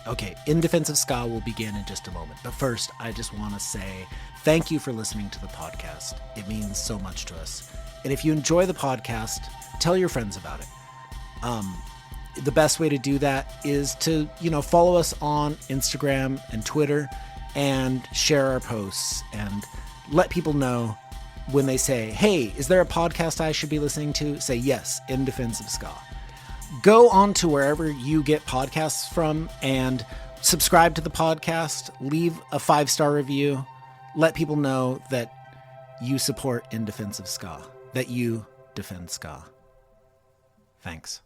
Okay, In Defense of Ska will begin in just a moment. But first, I just want to say thank you for listening to the podcast. It means so much to us. And if you enjoy the podcast, tell your friends about it. The best way to do that is to, follow us on Instagram and Twitter and share our posts and let people know when they say, hey, is there a podcast I should be listening to? Say yes, In Defense of Ska. Go on to wherever you get podcasts from and subscribe to the podcast. Leave a 5-star review. Let people know that you support In Defense of Ska, that you defend ska. Thanks.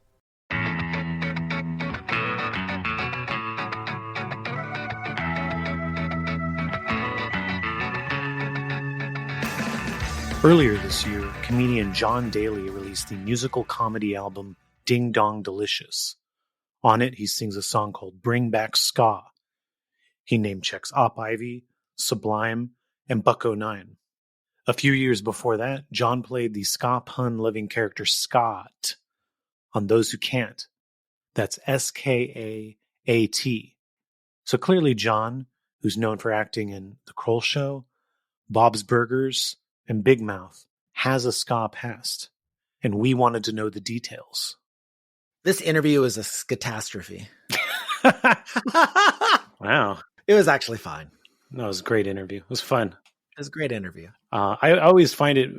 Earlier this year, comedian Jon Daly released the musical comedy album Ding Dong Delicious. On it, he sings a song called Bring Back Ska. He name-checks Op Ivy, Sublime, and Buck-O-Nine. A few years before that, Jon played the ska pun-loving character Skaat on Those Who Can't. That's Skaat. So clearly Jon, who's known for acting in The Kroll Show, Bob's Burgers, and Big Mouth, has a ska past, and we wanted to know the details. This interview is a skatastrophe. Wow. It was actually fine. No, it was a great interview. It was fun. It was a great interview. I always find it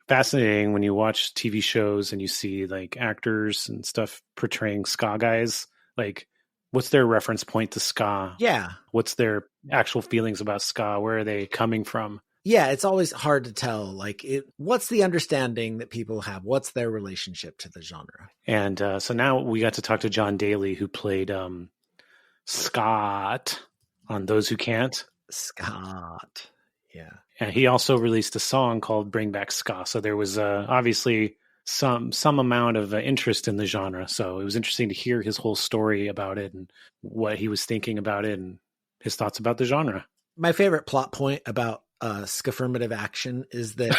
fascinating when you watch TV shows and you see like actors and stuff portraying ska guys. Like, what's their reference point to ska? Yeah. What's their actual feelings about ska? Where are they coming from? Yeah, it's always hard to tell. Like, what's the understanding that people have? What's their relationship to the genre? And so now we got to talk to Jon Daly, who played Skaat on Those Who Can't. Skaat, yeah. And he also released a song called Bring Back Ska. So there was obviously some amount of interest in the genre. So it was interesting to hear his whole story about it and what he was thinking about it and his thoughts about the genre. My favorite plot point about Skaffirmative Action is that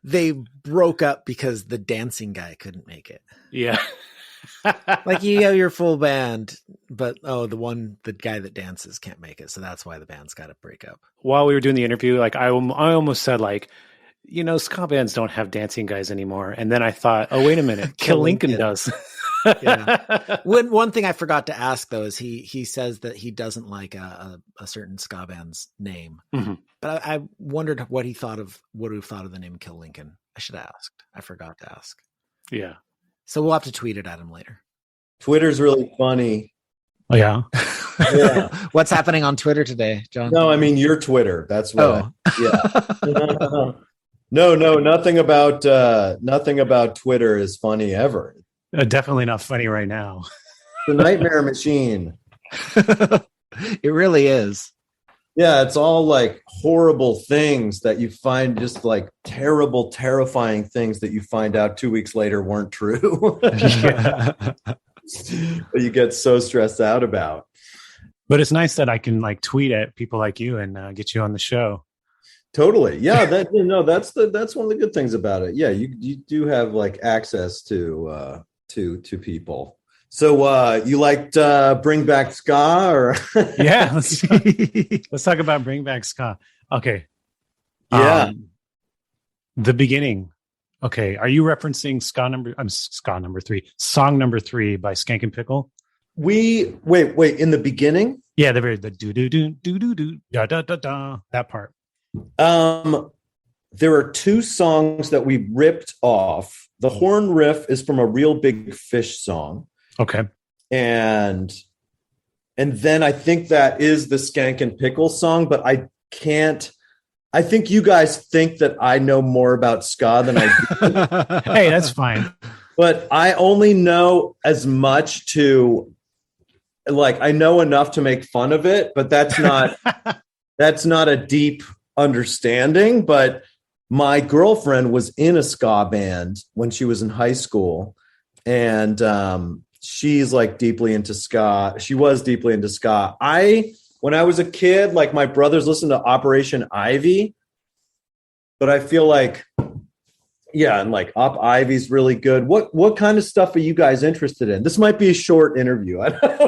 they broke up because the dancing guy couldn't make it. Yeah. Like, you have your full band, but the guy that dances can't make it, so that's why the band's got to break up. While we were doing the interview, like I almost said, like, ska bands don't have dancing guys anymore, and then I thought, oh wait a minute, Kill Lincoln does. Yeah. One thing I forgot to ask though is he says that he doesn't like a certain ska band's name, but I wondered what he thought of the name Kill Lincoln. I should have asked. I forgot to ask. Yeah. So we'll have to tweet it at him later. Twitter's really funny. Oh yeah. Yeah. What's happening on Twitter today, John? No, I mean your Twitter. That's what. Yeah. No, nothing about Twitter is funny ever. Definitely not funny right now. The nightmare machine. It really is. Yeah, it's all like horrible things that you find, just like terrible, terrifying things that you find out 2 weeks later weren't true. That you get so stressed out about. But it's nice that I can like tweet at people like you and get you on the show. Totally. Yeah, that's one of the good things about it. Yeah, you do have like access to people. So you liked Bring Back Ska, or yeah, let's talk about Bring Back Ska. Okay. Yeah. The beginning. Okay, are you referencing song number 3 by Skankin Pickle? We wait in the beginning? Yeah, the do do do do do do da da da da, that part. There are 2 songs that we ripped off. The horn riff is from a Real Big Fish song. Okay. And then I think that is the Skankin Pickle song, but I think you guys think that I know more about ska than I do. Hey, that's fine. But I only know as much to, like, I know enough to make fun of it, but that's not a deep understanding. But my girlfriend was in a ska band when she was in high school, and she's like deeply into ska. She was deeply into ska. When I was a kid, like, my brothers listened to Operation Ivy, but I feel like Yeah, and like Up Ivy's really good. What kind of stuff are you guys interested in? This might be a short interview. I don't know.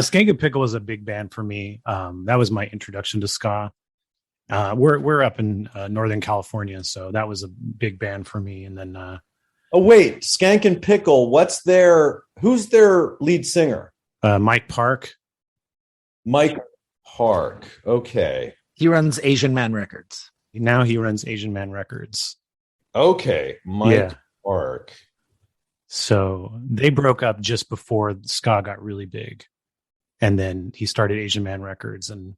Skankin Pickle was a big band for me. That was my introduction to ska. We're up in Northern California, so that was a big band for me. And then Oh wait, Skankin Pickle. Who's their lead singer? Mike Park. Mike Park. Okay. He runs Asian Man Records. Now he runs Asian Man Records. Okay, Mike Park. So they broke up just before ska got really big, and then he started Asian Man Records, and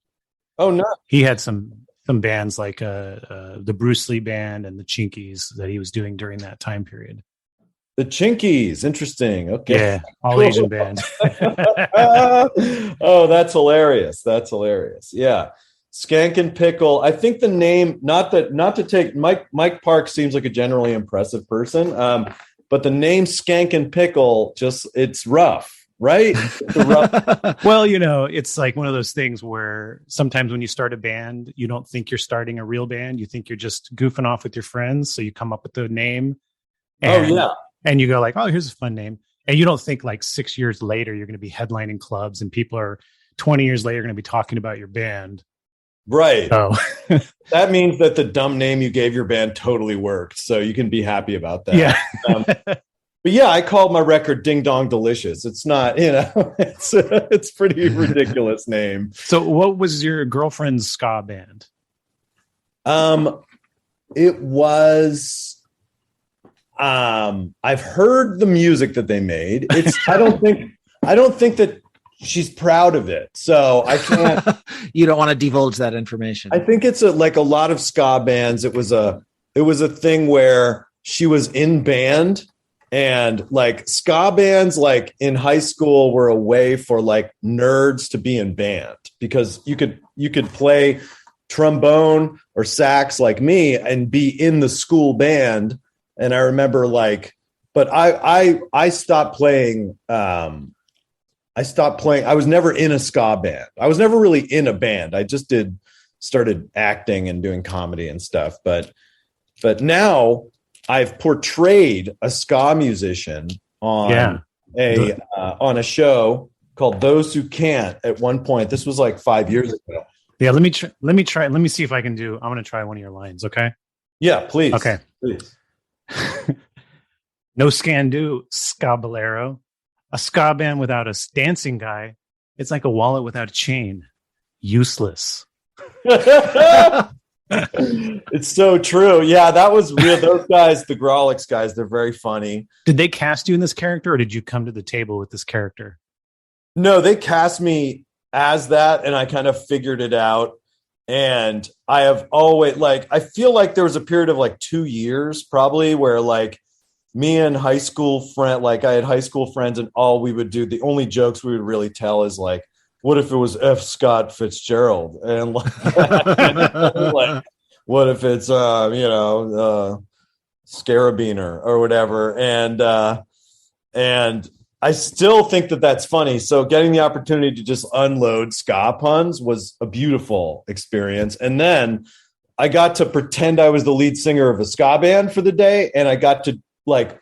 he had some bands like the Bruce Lee band and the Chinkies that he was doing during that time period. The Chinkies, interesting. Okay, yeah, all Asian bands. Oh, that's hilarious. That's hilarious. Yeah. Skankin Pickle. I think the name, not to take Mike Park seems like a generally impressive person, but the name Skankin Pickle it's rough, right? It's rough. Well, it's like one of those things where sometimes when you start a band, you don't think you're starting a real band. You think you're just goofing off with your friends, so you come up with the name. And you go like, oh, here's a fun name, and you don't think like 6 years later you're going to be headlining clubs and people are 20 years later going to be talking about your band. Right. Oh, that means that the dumb name you gave your band totally worked. So you can be happy about that. Yeah. But yeah, I called my record Ding Dong Delicious. It's not, it's pretty ridiculous name. So what was your girlfriend's ska band? It was, I've heard the music that they made. I don't think that she's proud of it, so I can't. You don't want to divulge that information. I think it's like a lot of ska bands. It was a thing where she was in band, and like ska bands, like in high school, were a way for like nerds to be in band because you could play trombone or sax like me and be in the school band. And I remember but I stopped playing. I was never in a ska band. I was never really in a band. I just started acting and doing comedy and stuff. But now I've portrayed a ska musician on a show called Those Who Can't at one point. This was like 5 years ago. Yeah, let me try. Let me see if I can do. I'm going to try one of your lines. Okay. Yeah, please. Okay. Please. No scan do, Scaballero. A ska band without a dancing guy, it's like a wallet without a chain. Useless. It's so true. Yeah, that was real. Those guys, the Grolix guys, they're very funny. Did they cast you in this character, or did you come to the table with this character? No, they cast me as that, and I kind of figured it out. And I have always I feel like there was a period of like 2 years probably where like me and high school friend, I had high school friends, and all we would do, the only jokes we would really tell is like, what if it was F. Scott Fitzgerald? And what if it's Scarabiner or whatever? And I still think that that's funny. So getting the opportunity to just unload ska puns was a beautiful experience. And then I got to pretend I was the lead singer of a ska band for the day, and I got to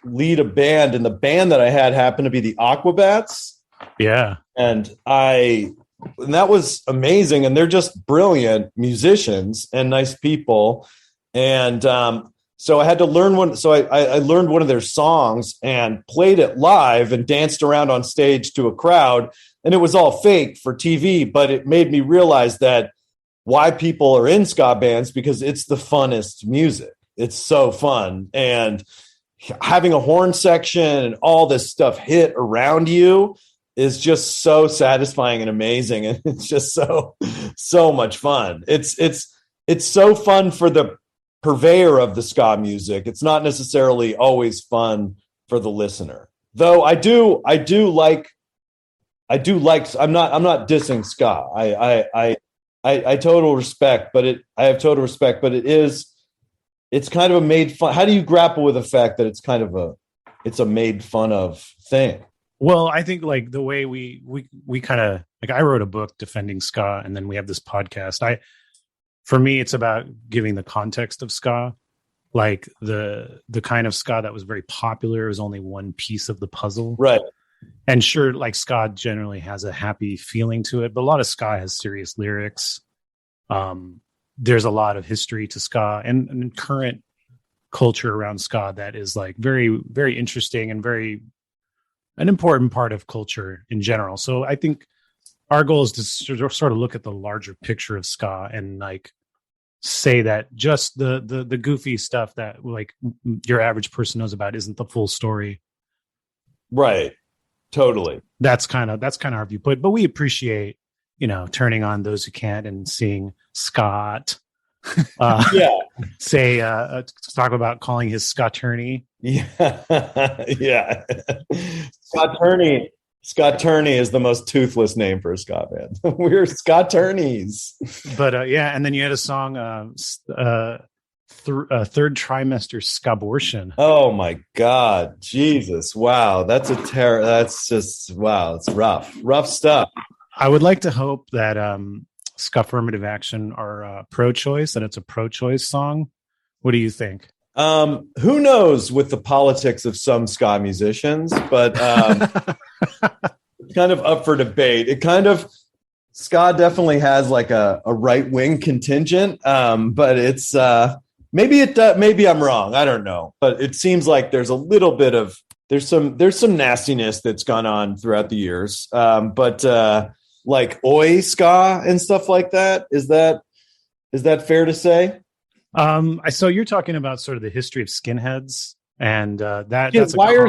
lead a band, and the band that I had happened to be the Aquabats. Yeah. And that was amazing. And they're just brilliant musicians and nice people. And so I had to learn one. So I learned one of their songs and played it live and danced around on stage to a crowd. And it was all fake for TV, but it made me realize that why people are in ska bands, because it's the funnest music. It's so fun. And having a horn section and all this stuff hit around you is just so satisfying and amazing. And it's just so much fun. It's so fun for the purveyor of the ska music. It's not necessarily always fun for the listener, though. I do like, I'm not dissing ska. I have total respect, but it's kind of a made fun. How do you grapple with the fact that it's a made fun of thing? Well, I think the way we kind of I wrote a book defending ska, and then we have this podcast. For me, it's about giving the context of ska. like the kind of ska that was very popular is only one piece of the puzzle. Right. And sure, like ska generally has a happy feeling to it, but a lot of ska has serious lyrics. There's a lot of history to ska and current culture around ska that is like very, very interesting and very an important part of culture in general. So I think our goal is to sort of look at the larger picture of ska and like say that just the goofy stuff that like your average person knows about isn't the full story. Right. Totally. That's kind of our viewpoint, but we appreciate, turning on those who can't and seeing Skaat, say, talk about calling his Skaaterney. Yeah. Yeah. Skaaterney is the most toothless name for a ska band. We're Skaaterneys. But and then you had a song, third trimester Skabortion. Oh my God, Jesus! Wow, that's just wow. It's rough stuff. I would like to hope that Skaffirmative Action are pro-choice and it's a pro-choice song. What do you think? Who knows with the politics of some ska musicians, but it's kind of up for debate. Ska definitely has like a right-wing contingent, but it's maybe I'm wrong. I don't know, but it seems like there's a little bit of there's some nastiness that's gone on throughout the years. But like oi ska and stuff like that, is that fair to say? So you're talking about sort of the history of skinheads and that's why are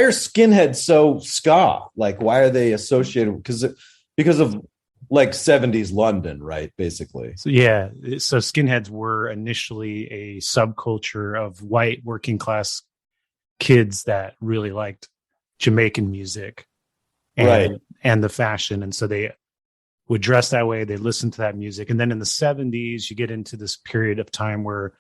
skinheads so ska? Like, why are they associated? Because of like 70s London, right? Basically. So skinheads were initially a subculture of white working class kids that really liked Jamaican music and the fashion. And so they would dress that way. They listened to that music. And then in the 70s, you get into this period of time where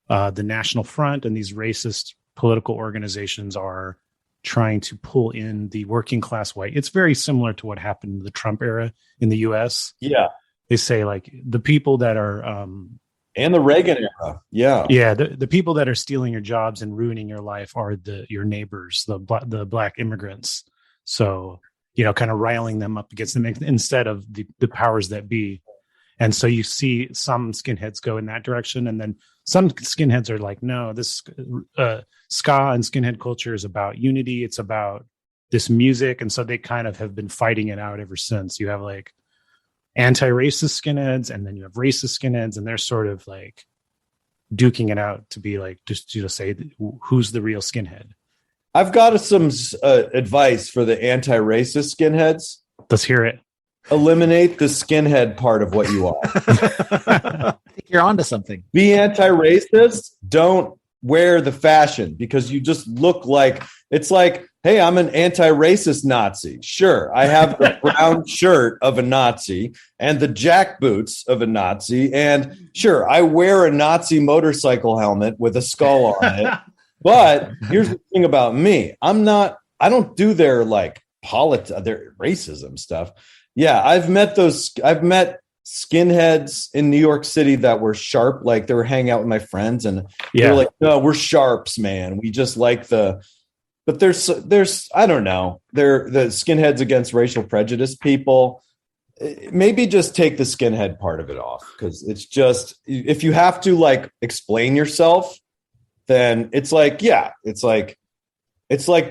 the National Front and these racist political organizations are trying to pull in the working class white. It's very similar to what happened in the Trump era in the US. Yeah. They say like the people that are and the Reagan era. Yeah. Yeah. The people that are stealing your jobs and ruining your life are your neighbors, the black immigrants. So, kind of riling them up against them instead of the powers that be. And so you see some skinheads go in that direction. And then some skinheads are like, no, this ska and skinhead culture is about unity. It's about this music. And so they kind of have been fighting it out ever since. You have like anti-racist skinheads, and then you have racist skinheads, and they're sort of like duking it out to be like, just to say who's the real skinhead. I've got some advice for the anti-racist skinheads. Let's hear it. Eliminate the skinhead part of what you are. I think you're onto something. Be anti-racist. Don't wear the fashion because you just look like it's like, hey, I'm an anti-racist Nazi. Sure, I have the brown shirt of a Nazi and the jackboots of a Nazi. And sure, I wear a Nazi motorcycle helmet with a skull on it. But here's the thing about me. I don't do their like their racism stuff. Yeah, I've met skinheads in New York City that were sharp, like they were hanging out with my friends and they're like, no, we're sharps, man. We just like but there's I don't know. They're the skinheads against racial prejudice people. Maybe just take the skinhead part of it off, because it's just, if you have to like explain yourself, then it's like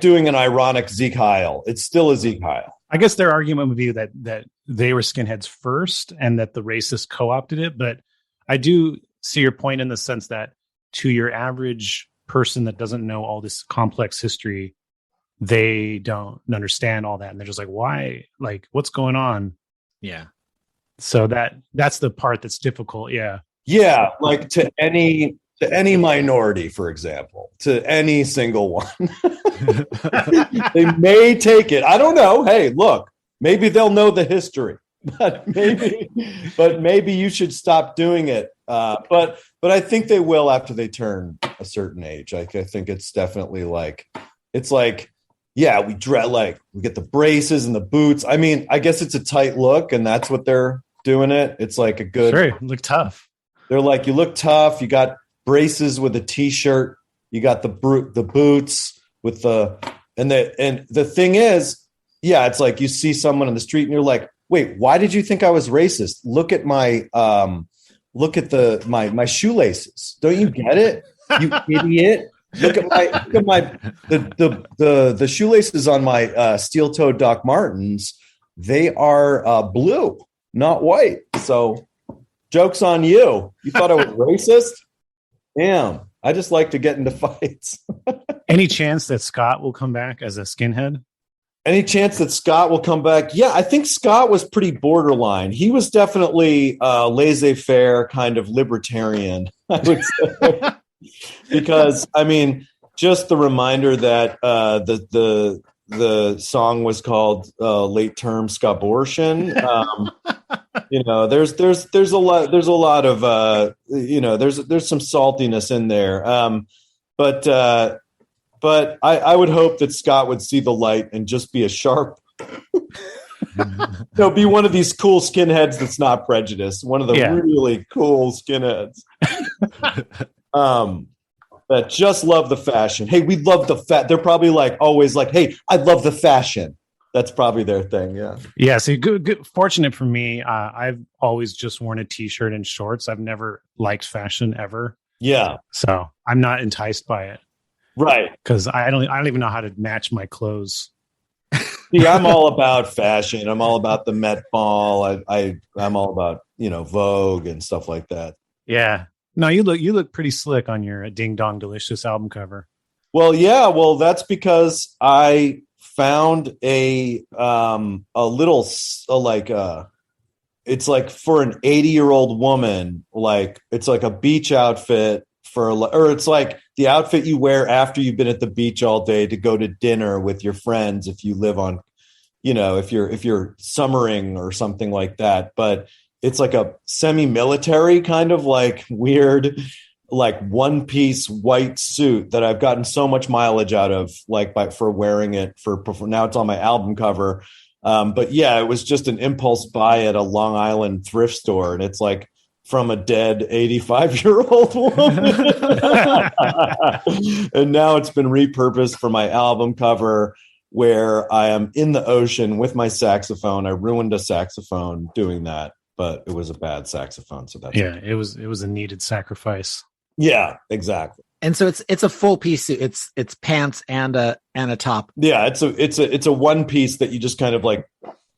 doing an ironic Zeke Heil. It's still a Zeke Heil. I guess their argument would be that they were skinheads first and that the racists co-opted it. But I do see your point in the sense that to your average person that doesn't know all this complex history, they don't understand all that. And they're just like, why? Like, what's going on? Yeah. So that's the part that's difficult. Yeah. Yeah. Like to any minority, for example, to any single one. They may take it. I don't know. Hey, look, maybe they'll know the history, but maybe you should stop doing it. But I think they will after they turn a certain age. I think it's definitely like, it's like, yeah, we get the braces and the boots. I mean, I guess it's a tight look and that's what they're doing it. It's like a good, sure, look tough. They're like, you look tough. You got braces with a t-shirt. You got the boots with and the thing is, yeah, it's like you see someone in the street and you're like, wait, why did you think I was racist? Look at my my shoelaces. Don't you get it? You idiot. Look at the shoelaces on my steel-toed Doc Martens. They are blue, not white. So joke's on you. You thought I was racist? Damn. I just like to get into fights. Any chance that Skaat will come back as a skinhead? Any chance that Skaat will come back? Yeah, I think Skaat was pretty borderline. He was definitely laissez-faire, kind of libertarian, I would say. Because, I mean, just the reminder that the song was called "Late Term Skabortion." There's a lot of there's some saltiness in there. But I would hope that Skaat would see the light and just be a sharp. Be one of these cool skinheads that's not prejudiced. One of the really cool skinheads. That just love the fashion. Hey, we love the They're probably always like, hey, I love the fashion. That's probably their thing. Yeah. Yeah. So good. Fortunate for me, I've always just worn a t-shirt and shorts. I've never liked fashion ever. Yeah. So I'm not enticed by it. Right. Because I don't even know how to match my clothes. See, I'm all about fashion. I'm all about the Met Ball. I'm all about, Vogue and stuff like that. Yeah. No, you look pretty slick on your Ding Dong Delicious album cover. Well, yeah. Well, that's because I found a little it's like for an 80-year-old woman, it's like a beach outfit or it's like the outfit you wear after you've been at the beach all day to go to dinner with your friends if you live on, if you're summering or something like that. But it's like a semi-military kind of weird, one-piece white suit that I've gotten so much mileage out of, for wearing it for now. It's on my album cover. But yeah, it was just an impulse buy at a Long Island thrift store, and it's from a dead 85-year-old woman. And now it's been repurposed for my album cover, where I am in the ocean with my saxophone. I ruined a saxophone doing that, but it was a bad saxophone. So that's it was a needed sacrifice. Yeah, exactly. And so it's a full piece suit. It's pants and a top. Yeah, it's a one piece that you just kind of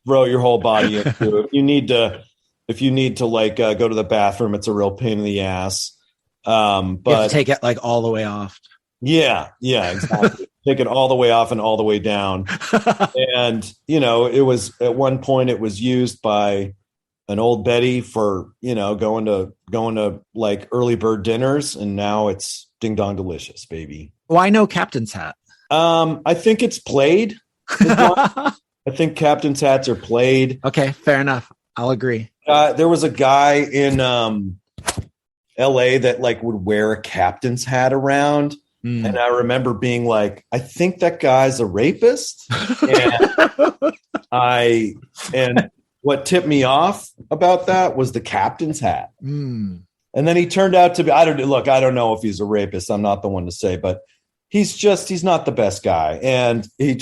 throw your whole body into. If you need to go to the bathroom, it's a real pain in the ass. But you have to take it all the way off. Yeah, exactly. Take it all the way off and all the way down. And it was at one point it was used by an old Betty for going to early bird dinners, and now it's Ding Dong Delicious, baby. Well, I know Captain's Hat. I think it's played. I think Captain's hats are played. Okay, fair enough. I'll agree. There was a guy in LA that would wear a captain's hat around. And I remember being like, I think that guy's a rapist. And what tipped me off about that was the captain's hat. And then he turned out to be, I don't know if he's a rapist. I'm not the one to say, but he's not the best guy. And he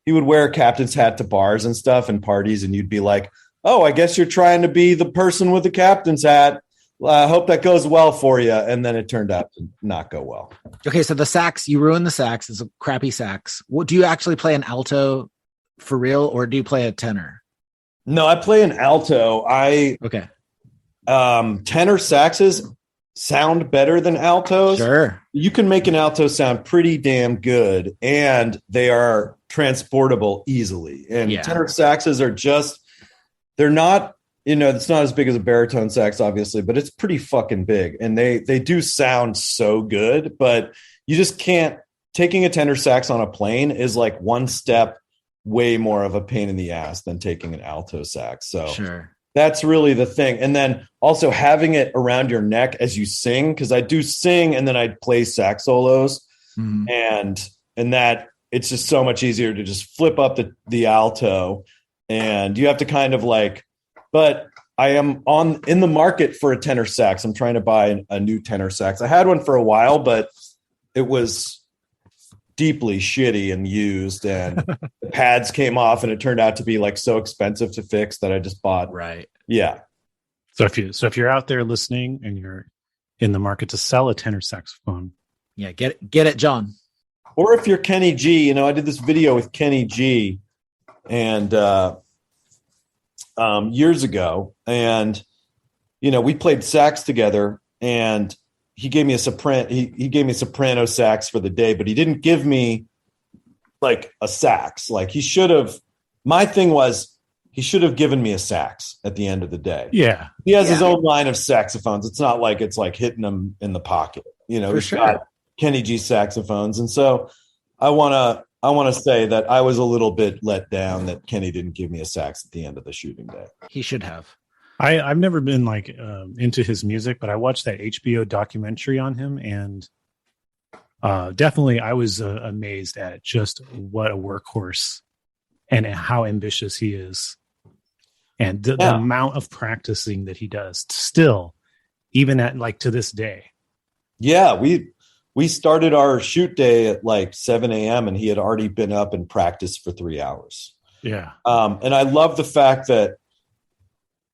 would wear a captain's hat to bars and stuff and parties. And you'd be like, oh, I guess you're trying to be the person with the captain's hat. I hope that goes well for you. And then it turned out to not go well. Okay, so the sax, you ruined the sax. It's a crappy sax. Do you actually play an alto for real, or do you play a tenor? No, I play an alto. Okay. Tenor saxes sound better than altos. Sure. You can make an alto sound pretty damn good, and they are transportable easily. And tenor saxes are they're not, it's not as big as a baritone sax, obviously, but it's pretty fucking big. And they do sound so good, but you just can't. Taking a tenor sax on a plane is one step way more of a pain in the ass than taking an alto sax. So sure. That's really the thing. And then also having it around your neck as you sing, because I do sing and then I play sax solos. And that it's just so much easier to just flip up the alto. And you have to kind of but I am in the market for a tenor sax. I'm trying to buy a new tenor sax. I had one for a while, but it was deeply shitty and used, and the pads came off, and it turned out to be like so expensive to fix that I just bought. Right. Yeah. So if you're out there listening and you're in the market to sell a tenor saxophone, yeah, get it, John. Or if you're Kenny G, I did this video with Kenny G, and years ago, and we played sax together, and he gave me a soprano. He gave me a soprano sax for the day, but he didn't give me like a sax. Like he should have. My thing was he should have given me a sax at the end of the day. Yeah, he has his own line of saxophones. It's not like it's like hitting them in the pocket. He's got Kenny G saxophones, and so I want to say that I was a little bit let down that Kenny didn't give me a sax at the end of the shooting day. He should have. I've never been like into his music, but I watched that HBO documentary on him, and definitely I was amazed at just what a workhorse and how ambitious he is, and the amount of practicing that he does still, even at like to this day. Yeah, we started our shoot day at like 7 a.m. and he had already been up and practiced for 3 hours. Yeah. And I love the fact that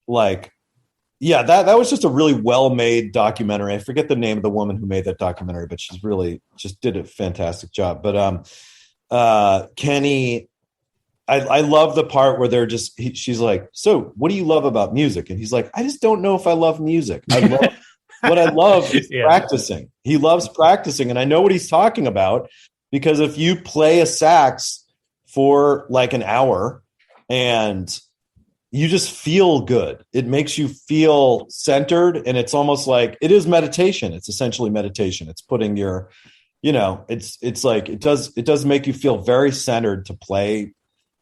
that was just a really well-made documentary. I forget the name of the woman who made that documentary, but she's really just did a fantastic job. But Kenny, I love the part where she's like, so what do you love about music? And he's like, I just don't know if I love music. What I love is practicing. He loves practicing. And I know what he's talking about, because if you play a sax for like an hour and you just feel good, it makes you feel centered. And it's almost like it is meditation. It's essentially meditation. It's putting your, it's like, it does make you feel very centered to play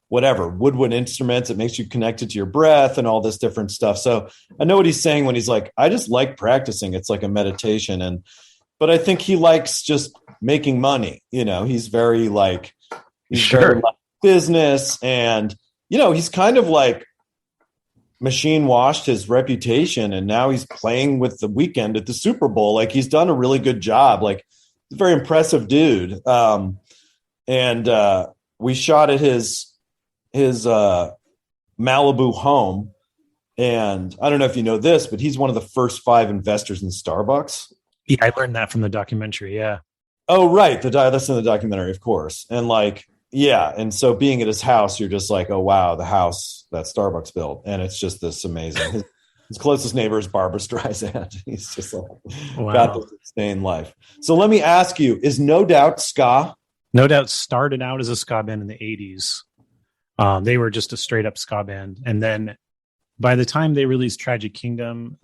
whatever woodwind instruments. It makes you connected to your breath and all this different stuff. So I know what he's saying when he's like, I just like practicing. It's like a meditation. But I think he likes just making money. He's very like, very like business, and, he's kind of like machine washed his reputation, and now he's playing with the Weeknd at the Super Bowl. Like he's done a really good job. Like he's a very impressive dude. And we shot at his Malibu home. And I don't know if you know this, but he's one of the first 5 investors in Starbucks. Yeah, I learned that from the documentary. Yeah. Oh, right. That's in the documentary, of course. And like, yeah. And so being at his house, you're just like, oh, wow, the house that Starbucks built. And it's just this amazing. His closest neighbor is Barbara Streisand. He's just like, got this insane life. So let me ask you, is No Doubt ska? No Doubt started out as a ska band in the 80s. They were just a straight up ska band. And then by the time they released Tragic Kingdom,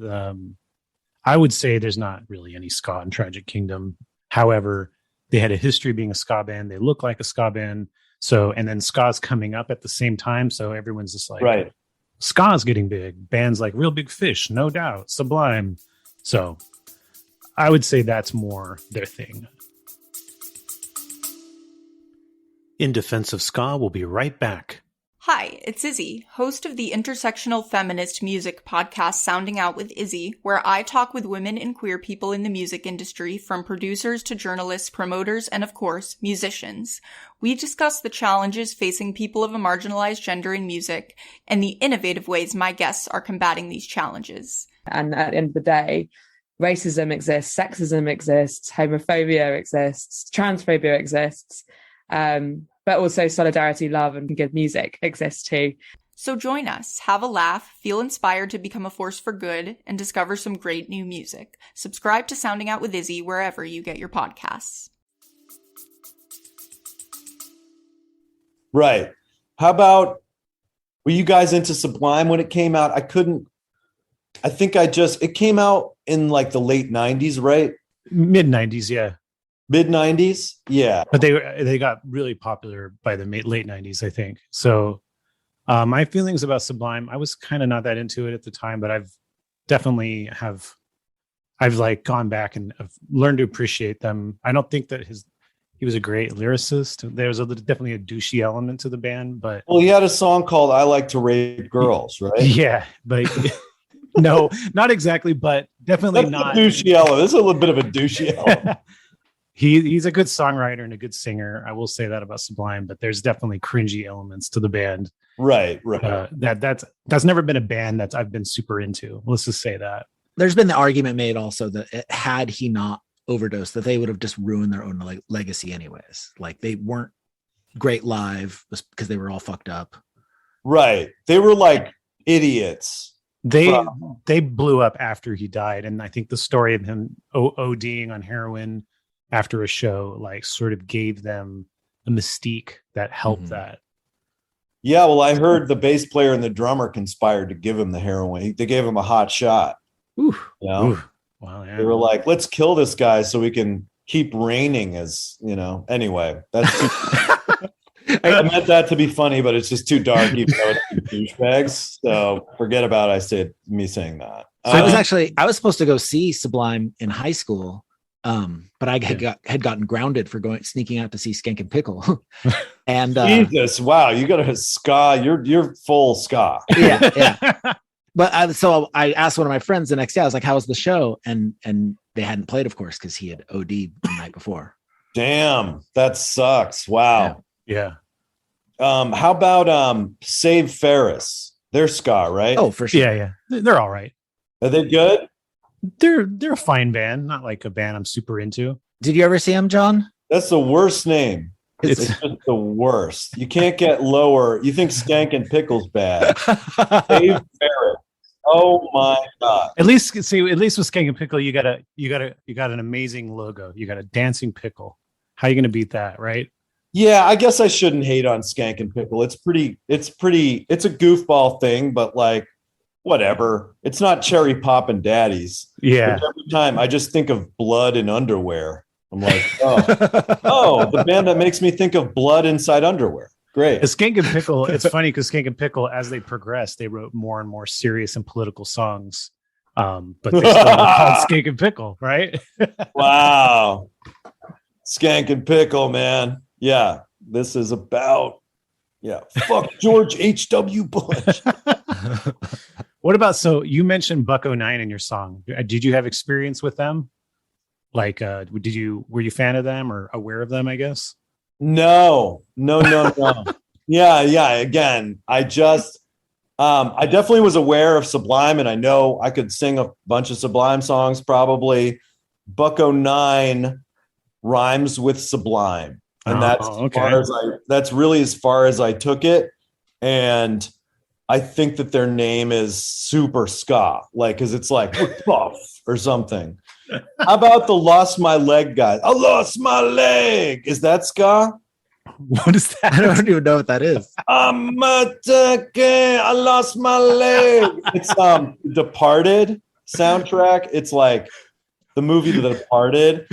I would say there's not really any ska in Tragic Kingdom. However, they had a history being a ska band. They look like a ska band. So, and then ska's coming up at the same time. So everyone's just like, right. Ska's getting big. Bands like Real Big Fish, No Doubt, Sublime. So I would say that's more their thing. In Defense of Ska, we'll be right back. Hi, it's Izzy, host of the intersectional feminist music podcast Sounding Out with Izzy, where I talk with women and queer people in the music industry, from producers to journalists, promoters, and of course, musicians. We discuss the challenges facing people of a marginalized gender in music and the innovative ways my guests are combating these challenges. And at the end of the day, racism exists, sexism exists, homophobia exists, transphobia exists. But also solidarity, love, and good music exists too. So join us, have a laugh, feel inspired to become a force for good, and discover some great new music. Subscribe to Sounding Out with Izzy wherever you get your podcasts. Right. How about, were you guys into Sublime when it came out? It came out in like the late 90s, right? Mid 90s, yeah. Mid 90s, yeah. But they got really popular by the late 90s, I think. So my feelings about Sublime, I was kind of not that into it at the time, but I've definitely like gone back and I've learned to appreciate them. I don't think that he was a great lyricist. There was definitely a douchey element to the band, but well, he had a song called "I Like to Rape Girls," right? Yeah, but No, not exactly, but definitely That's not. a douchey element. This is a little bit of a douchey element. He's a good songwriter and a good singer. I will say that about Sublime, but there's definitely cringy elements to the band. Right. That's never been a band that I've been super into. Let's just say that. There's been the argument made also that had he not overdosed, that they would have just ruined their own legacy anyways. Like they weren't great live because they were all fucked up. Right. They were like idiots. They blew up after he died, and I think the story of him ODing on heroin after a show like sort of gave them a mystique that helped that. Yeah, well, I heard the bass player and the drummer conspired to give him the heroin. They gave him a hot shot. Ooh. You know? Ooh. Wow, yeah. They were like, let's kill this guy so we can keep reigning as, you know. Anyway, that's too I meant that to be funny, but it's just too dark, even though it's douchebags. So forget about me saying that. I was supposed to go see Sublime in high school. But I had gotten grounded for sneaking out to see Skankin Pickle. And Jesus, wow, you got a ska. You're full ska. Yeah. But so I asked one of my friends the next day. I was like, "How was the show?" And they hadn't played, of course, because he had OD'd the night before. Damn, that sucks. Wow. Yeah. How about Save Ferris? They're ska, right? Oh, for sure. Yeah. They're all right. Are they good? They're a fine band, not like a band I'm super into. Did you ever see them, John? That's the worst name. It's just the worst. You can't get lower. You think Skankin Pickle's bad? Save Ferris. Oh my god! At least with Skankin Pickle, you got an amazing logo. You got a dancing pickle. How are you going to beat that, right? Yeah, I guess I shouldn't hate on Skankin Pickle. It's a goofball thing, but like whatever. It's not cherry poppin' daddies. Yeah. But every time I just think of blood and underwear. I'm like, the band that makes me think of blood inside underwear. Great. Skankin Pickle, it's funny because Skankin Pickle, as they progressed, they wrote more and more serious and political songs. But they still were called Skankin Pickle, right? Wow. Skankin Pickle, man. Yeah. This is about, fuck George H.W. Bush. What about, so you mentioned Buck-09 in your song. Did you have experience with them? Like, were you a fan of them or aware of them, I guess? No. Yeah. Again, I definitely was aware of Sublime, and I know I could sing a bunch of Sublime songs, probably. Buck-09 rhymes with Sublime. And that's really as far as I took it. And I think that their name is super ska, like, because it's like buff or something. How about the Lost My Leg guy? I lost my leg. Is that ska? What is that? I don't even know what that is. I lost my leg. It's Departed soundtrack. It's like the movie The Departed.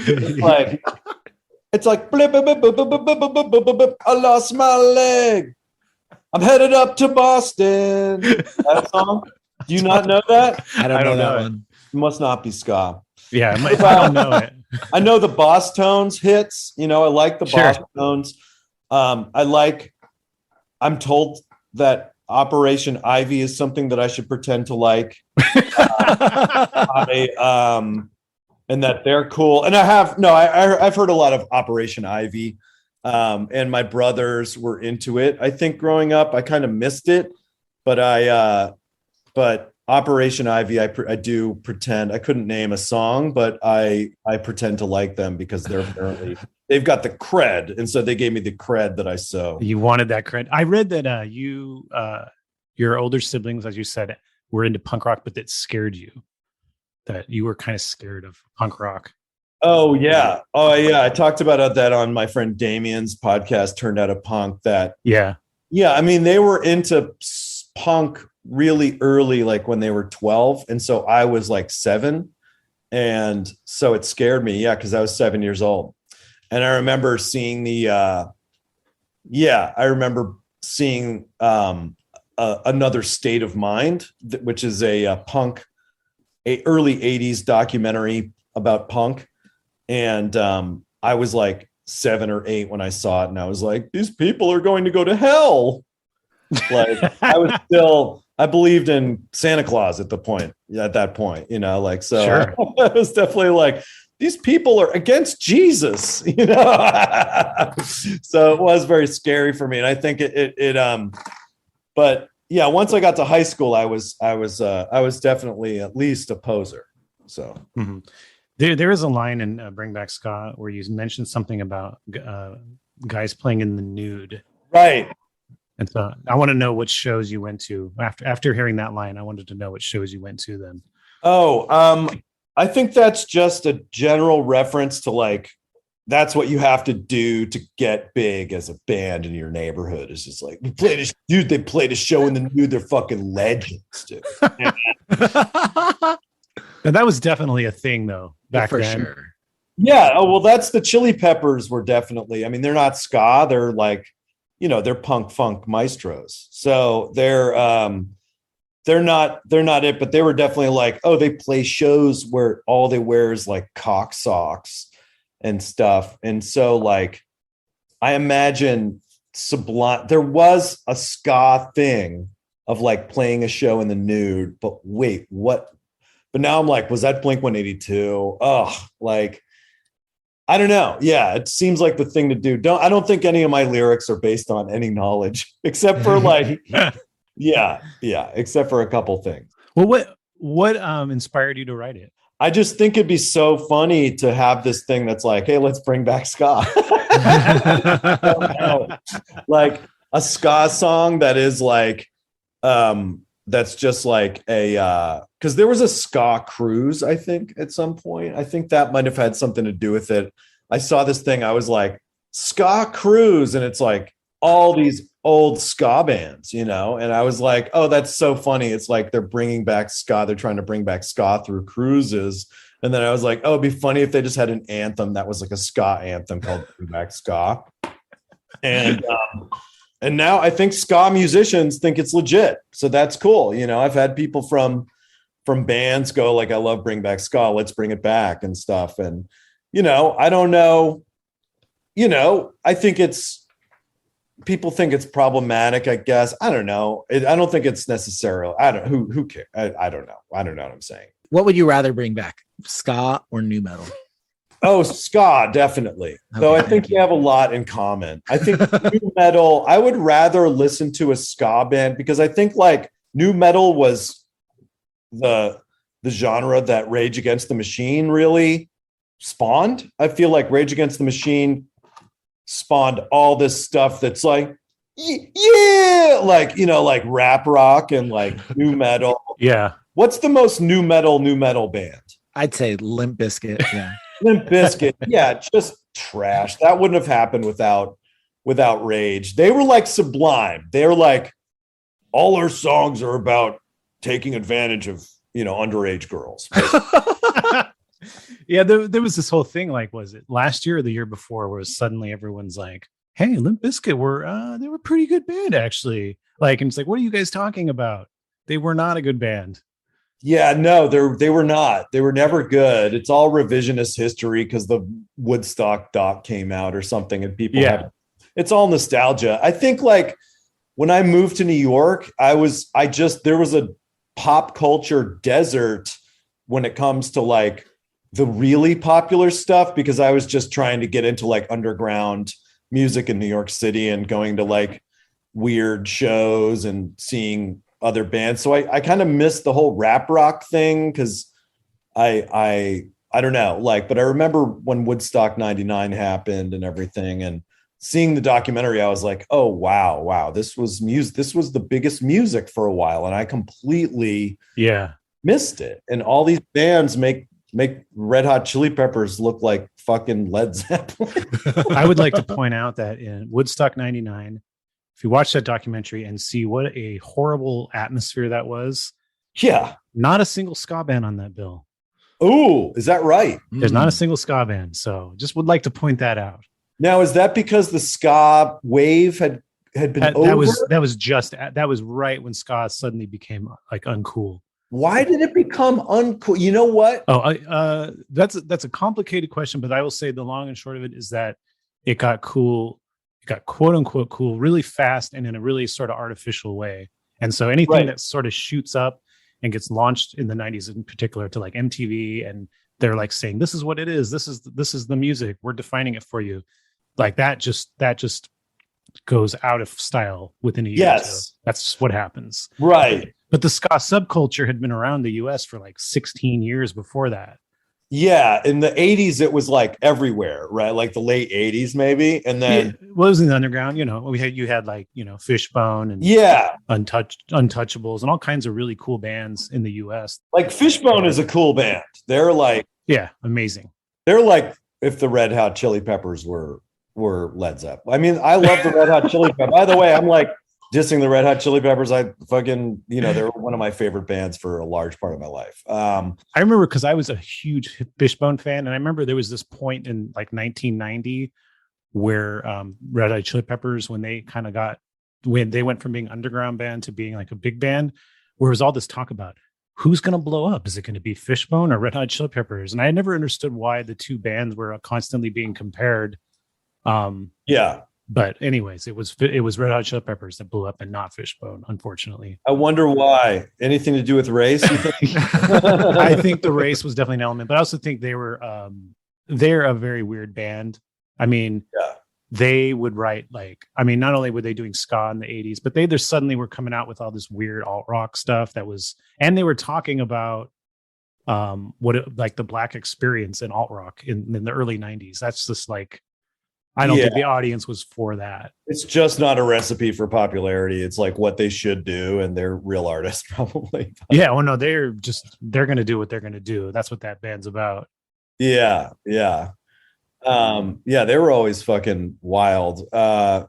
It's like blip, blip, blip, blip, blip, blip, blip, blip, blip, blip. I lost my leg. I'm headed up to Boston. That song? Do you not know that? I don't know that one. It must not be ska. Yeah, I don't know it. I know the Boss Tones hits. I like the Boss Tones. I'm told that Operation Ivy is something that I should pretend to like. And that they're cool. And I've heard a lot of Operation Ivy. And my brothers were into it. I think growing up, I kind of missed it, but Operation Ivy, I do pretend. I couldn't name a song, but I pretend to like them because they've got the cred, and so they gave me the cred that I so. You wanted that cred. I read that your older siblings, as you said, were into punk rock, but that scared you. That you were kind of scared of punk rock. Oh yeah. I talked about that on my friend Damien's podcast, Turned Out a Punk. Yeah. I mean, they were into punk really early, like when they were 12, and so I was like 7, and so it scared me. Yeah, because I was 7 years old, and I remember seeing Another State of Mind, which is a early 80s documentary about punk. And I was like 7 or 8 when I saw it, and I was like, these people are going to go to hell. Like I believed in Santa Claus at that point, like, so Sure. I was definitely like, these people are against Jesus, so it was very scary for me. And I think but yeah, once I got to high school, I was definitely at least a poser. So mm-hmm. There is a line in Bring Back Ska where you mentioned something about guys playing in the nude. Right. And so I want to know what shows you went to after hearing that line. I wanted to know what shows you went to then. I think that's just a general reference to like, that's what you have to do to get big as a band in your neighborhood. It's just like, they played a show in the nude. They're fucking legends, dude. And that was definitely a thing though back for then. sure. Yeah. Oh, well, that's the Chili Peppers were definitely, I mean, they're not ska. They're like, they're punk funk maestros. So they're not it, but they were definitely like, oh, they play shows where all they wear is like cock socks and stuff. And so like, I imagine Sublime, there was a ska thing of like playing a show in the nude, but wait, what? But now I'm like, was that Blink-182? Oh, like, I don't know. Yeah, it seems like the thing to do. I don't think any of my lyrics are based on any knowledge except for like, yeah, except for a couple things. Well, what inspired you to write it? I just think it'd be so funny to have this thing that's like, hey, let's bring back ska. Like a ska song that is like, that's just like because there was a ska cruise, I think, at some point. I think that might have had something to do with it. I saw this thing. I was like, ska cruise. And it's like all these old ska bands, and I was like, oh, that's so funny. It's like they're bringing back ska. They're trying to bring back ska through cruises. And then I was like, oh, it'd be funny if they just had an anthem that was like a ska anthem called Bring Back Ska. And now I think ska musicians think it's legit. So that's cool. I've had people from bands go like, I love Bring Back Ska. Let's bring it back and stuff. And, I don't know, I think people think it's problematic, I guess. I don't know. I don't think it's necessarily, who cares? I don't know. I don't know what I'm saying. What would you rather bring back, ska or new metal? Oh, ska, definitely. Okay, so I think we have a lot in common. I think new metal, I would rather listen to a ska band because I think like new metal was the genre that Rage Against the Machine really spawned. I feel like Rage Against the Machine spawned all this stuff that's like, yeah, like, like rap rock and like new metal. Yeah. What's the most new metal band? I'd say Limp Bizkit. Yeah. Limp Bizkit, yeah, just trash. That wouldn't have happened without Rage. They were like Sublime. They were like, all our songs are about taking advantage of underage girls. Yeah, there was this whole thing. Like, was it last year or the year before, where suddenly everyone's like, "Hey, Limp Bizkit they were a pretty good band, actually." Like, and it's like, what are you guys talking about? They were not a good band. Yeah, no, they were not. They were never good. It's all revisionist history because the Woodstock doc came out or something, and people it's all nostalgia. I think like when I moved to New York, there was a pop culture desert when it comes to like the really popular stuff, because I was just trying to get into like underground music in New York City and going to like weird shows and seeing other bands. So I kind of missed the whole rap rock thing because I don't know, like, but I remember when Woodstock 99 happened and everything, and seeing the documentary, I was like, oh, wow. This was music. This was the biggest music for a while. And I completely missed it. And all these bands make Red Hot Chili Peppers look like fucking Led Zeppelin. I would like to point out that in Woodstock 99, if you watch that documentary and see what a horrible atmosphere that was. Yeah. Not a single ska band on that bill. Oh, is that right? There's not a single ska band. So just would like to point that out. Now, is that because the ska wave had been over? That was right when ska suddenly became like uncool. Why did it become uncool? You know what? Oh, that's a complicated question, but I will say the long and short of it is that it got cool it got quote unquote cool really fast and in a really sort of artificial way. And so anything that sort of shoots up and gets launched in the 90s in particular to like MTV, and they're like saying, this is what it is. This is the music. We're defining it for you. Like that just goes out of style within a year. Yes. That's just what happens. Right. But the ska subculture had been around the US for like 16 years before that. Yeah, in the 80s it was like everywhere, right? Like the late 80s maybe, and then it was in the underground, you know. You had like, you know, Fishbone and Untouchables and all kinds of really cool bands in the US. Like Fishbone is a cool band. They're like, yeah, amazing. They're like if the Red Hot Chili Peppers were Led Zeppelin. I mean, I love the Red Hot Chili Peppers. By the way, I'm like dissing the Red Hot Chili Peppers. I fucking, you know, they're one of my favorite bands for a large part of my life. I remember because I was a huge Fishbone fan, and I remember there was this point in like 1990 where Red Hot Chili Peppers, when they went from being underground band to being like a big band, where it was all this talk about who's going to blow up. Is it going to be Fishbone or Red Hot Chili Peppers? And I never understood why the two bands were constantly being compared. But anyways, it was Red Hot Chili Peppers that blew up and not Fishbone, unfortunately. I wonder why. Anything to do with race, you think? I think the race was definitely an element, but I also think they're a very weird band. I mean, they would write like, I mean, not only were they doing ska in the 80s, but they just suddenly were coming out with all this weird alt rock stuff and they were talking about like the Black experience in alt rock in the early 90s. That's just like, I don't think the audience was for that. It's just not a recipe for popularity. It's like what they should do, and they're real artists probably. Yeah, well, no, they're going to do what they're going to do. That's what that band's about. Yeah. They were always fucking wild. I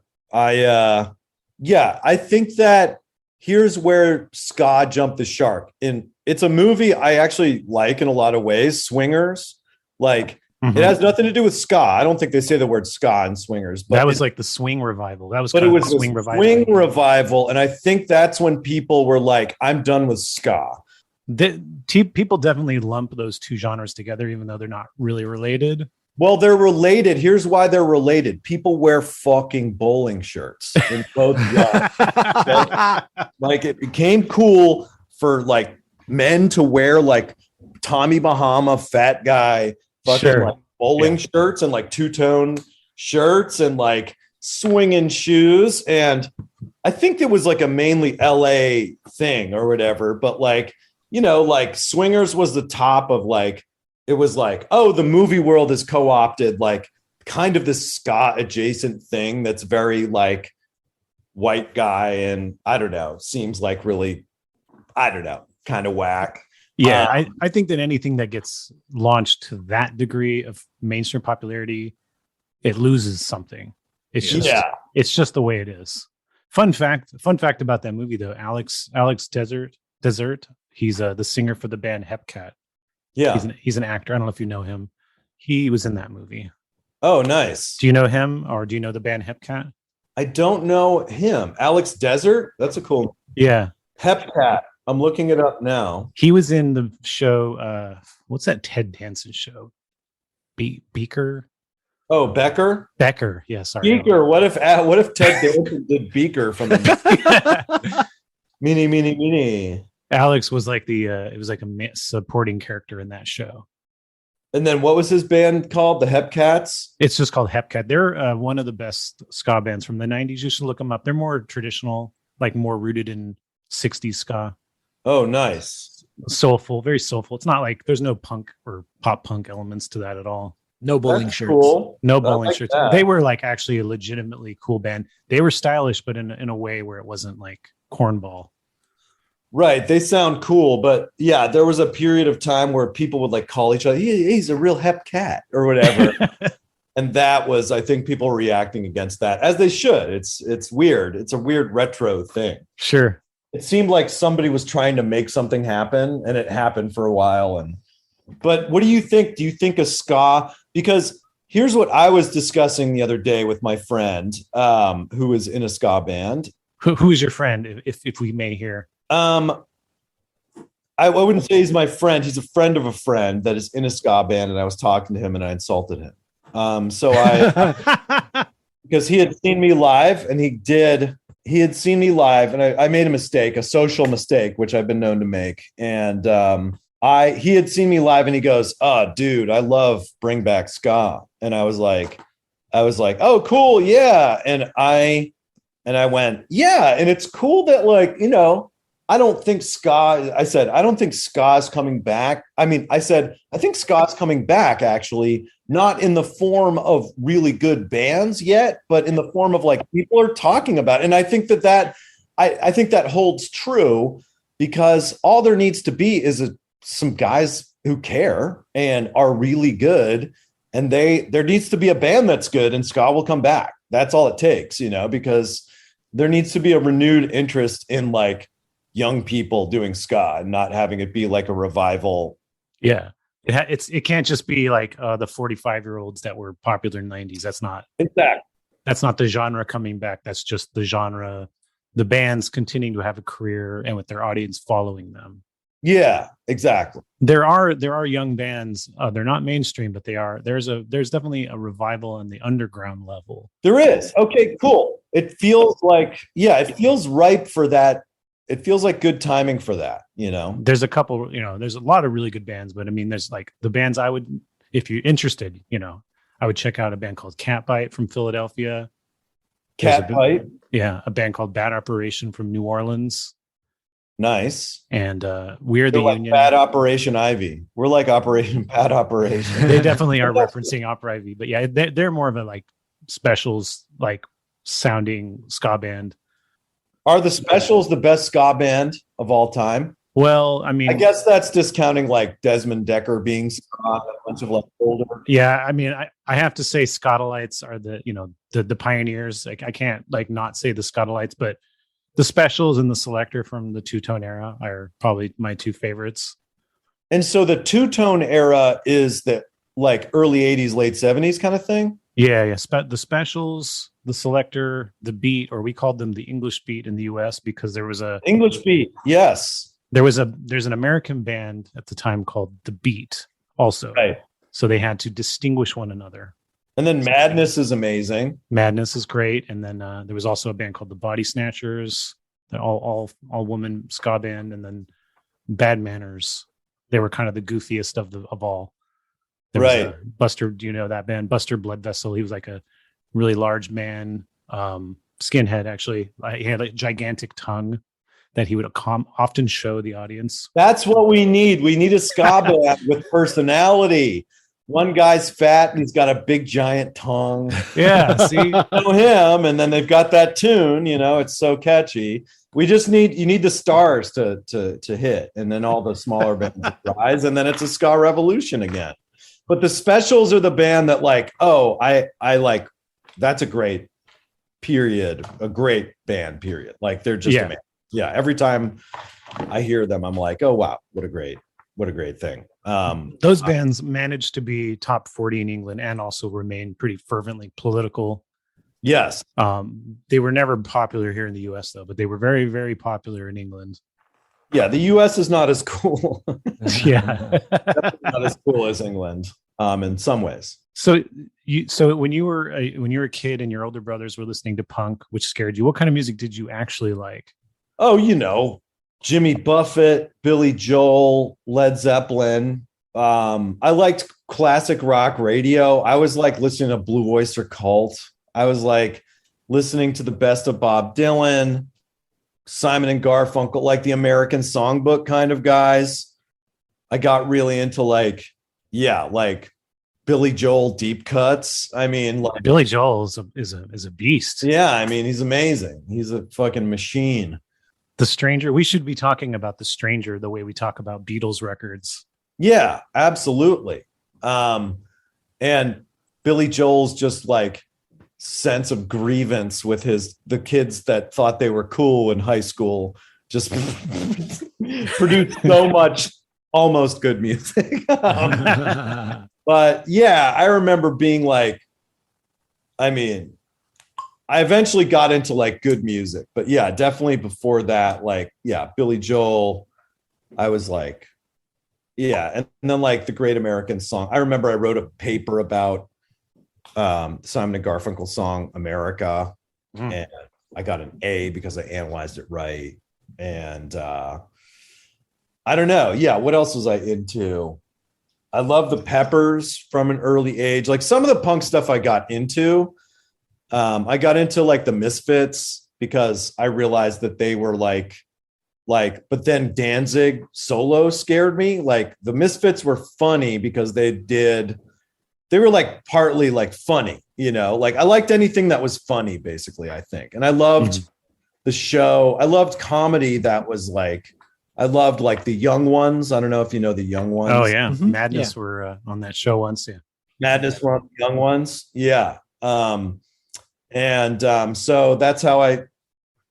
think that here's where ska jumped the shark. It's a movie I actually like in a lot of ways. Swingers, like. Mm-hmm. It has nothing to do with ska. I don't think they say the word ska in Swingers. But that was like the swing revival. It was the swing revival. And I think that's when people were like, I'm done with ska. People definitely lump those two genres together, even though they're not really related. Well, they're related. Here's why they're related. People wear fucking bowling shirts in both genres. Okay? Like it became cool for like men to wear like Tommy Bahama, fat guy, fucking like bowling shirts and like two-tone shirts and like swinging shoes. And I think it was like a mainly LA thing or whatever, but like, you know, like Swingers was the top of like, it was like, oh, the movie world is co-opted like kind of this ska adjacent thing that's very like white guy and I don't know, seems like really, I don't know, kind of whack. Yeah, I think that anything that gets launched to that degree of mainstream popularity, it loses something. It's just the way it is. Fun fact about that movie though, Alex Desert. He's the singer for the band Hepcat. Yeah, he's an actor. I don't know if you know him. He was in that movie. Oh, nice. Do you know him or do you know the band Hepcat? I don't know him. Alex Desert. That's a cool. Yeah, Hepcat. I'm looking it up now. He was in the show. What's that Ted Danson show? Beaker. Oh, Becker. Becker. Yeah, sorry. Beaker. What if Ted Danson did Beaker from the Meanie. Alex was like it was like a supporting character in that show. And then what was his band called? The Hepcats? It's just called Hepcat. They're one of the best ska bands from the 90s. You should look them up. They're more traditional, like more rooted in 60s ska. Oh, nice. Soulful, very soulful. It's not like there's no punk or pop punk elements to that at all. No bowling shirts. Cool. No bowling shirts. That. They were like actually a legitimately cool band. They were stylish, but in a way where it wasn't like cornball. Right. They sound cool. But yeah, there was a period of time where people would like call each other, he's a real hep cat or whatever. And that was, I think, people reacting against that, as they should. It's weird. It's a weird retro thing. Sure. It seemed like somebody was trying to make something happen, and it happened for a while. But what do you think? Do you think a ska? Because here's what I was discussing the other day with my friend, who is in a ska band. Who is your friend, if we may hear? I wouldn't say he's my friend. He's a friend of a friend that is in a ska band, and I was talking to him, and I insulted him. So I. because he had seen me live, and he had seen me live, and I made a mistake, a social mistake, which I've been known to make. And he had seen me live, and he goes, "Oh, dude, I love Bring Back Ska." And I was like, "Oh, cool, yeah." And I went, "Yeah." And it's cool that, like, you know, I don't think ska. I said, I don't think ska is coming back. I mean, I said, I think ska is coming back, actually, not in the form of really good bands yet, but in the form of, like, people are talking about it. And I think I think that holds true, because all there needs to be is some guys who care and are really good. And there needs to be a band that's good, and ska will come back. That's all it takes, you know, because there needs to be a renewed interest in, like, young people doing ska and not having it be like a revival. Yeah. It can't just be like the 45-year-olds that were popular in the 90s. That's not the genre coming back. That's just the genre, the bands continuing to have a career and with their audience following them. Yeah, exactly. There are young bands. They're not mainstream, but they are. There's definitely a revival on the underground level. There is. Okay, cool. It feels like, it feels ripe for that. It feels like good timing for that, you know. There's a couple, you know, there's a lot of really good bands, but I mean, there's like the bands I would, if you're interested, you know, I would check out a band called Catbite from Philadelphia. Catbite? Yeah, a band called Bad Operation from New Orleans. Nice. And We're the like Union. Bad Operation Ivy. We're like Operation Bad Operation. They definitely are referencing Opera Ivy, but yeah, they're more of a like Specials, like sounding ska band. Are the Specials the best ska band of all time? Well, I mean, I guess that's discounting like Desmond Decker being ska, a bunch of like older. Yeah, I mean, I have to say Skatalites are the pioneers. Like, I can't like not say the Skatalites, but the Specials and the Selector from the Two-Tone era are probably my two favorites. And so the Two-Tone era is the like early 80s, late 70s kind of thing? Yeah. The Specials, the Selector, the Beat, or we called them the English Beat in the US because there was a English Beat. Yes. There's an American band at the time called The Beat also. Right. So they had to distinguish one another. And then Madness is amazing. Madness is great. And then there was also a band called the Body Snatchers, the all woman ska band, and then Bad Manners. They were kind of the goofiest of all. There was Buster, do you know that band? Buster Blood Vessel. He was like a really large man, skinhead actually. He had a gigantic tongue that he would often show the audience. That's what we need. We need a ska band with personality. One guy's fat and he's got a big giant tongue. Yeah, see, you know him, and then they've got that tune. You know, it's so catchy. You need the stars to hit, and then all the smaller bands rise, and then it's a ska revolution again. But the Specials are the band that like, I like. That's a great period, a great band period. Like they're just amazing. Yeah, every time I hear them, I'm like, oh wow, what a great thing. Those bands managed to be top 40 in England and also remain pretty fervently political. Yes. They were never popular here in the US though, but they were very, very popular in England. Yeah, the US is not as cool. Yeah. Not as cool as England, in some ways. So when you were a kid and your older brothers were listening to punk, which scared you, what kind of music did you actually like? Oh, you know, Jimmy Buffett, Billy Joel, Led Zeppelin. I liked classic rock radio. I was like listening to Blue Oyster Cult. I was like listening to the best of Bob Dylan, Simon and Garfunkel, like the American Songbook kind of guys. I got really into like Billy Joel deep cuts. I mean, like Billy Joel is a beast. Yeah, I mean, he's amazing. He's a fucking machine. The Stranger. We should be talking about The Stranger the way we talk about Beatles records. Yeah, absolutely. And Billy Joel's just like sense of grievance with the kids that thought they were cool in high school just produced so much almost good music. But yeah, I remember being like, I mean, I eventually got into like good music, but yeah, definitely before that, like, yeah, Billy Joel, I was like, yeah. And then like the Great American Song. I remember I wrote a paper about Simon and Garfunkel song America, and I got an A because I analyzed it right. And I don't know. Yeah, what else was I into? I love the Peppers from an early age. Like some of the punk stuff I got into. I got into like the Misfits because I realized that they were like, but then Danzig solo scared me. Like the Misfits were funny because they were like partly like funny, you know, like I liked anything that was funny basically, I think. And I loved the show. I loved comedy that was like, I loved like the Young Ones. I don't know if you know the Young Ones. Oh yeah. Madness were on that show once. Yeah. Madness were on the Young Ones. Yeah. So that's how I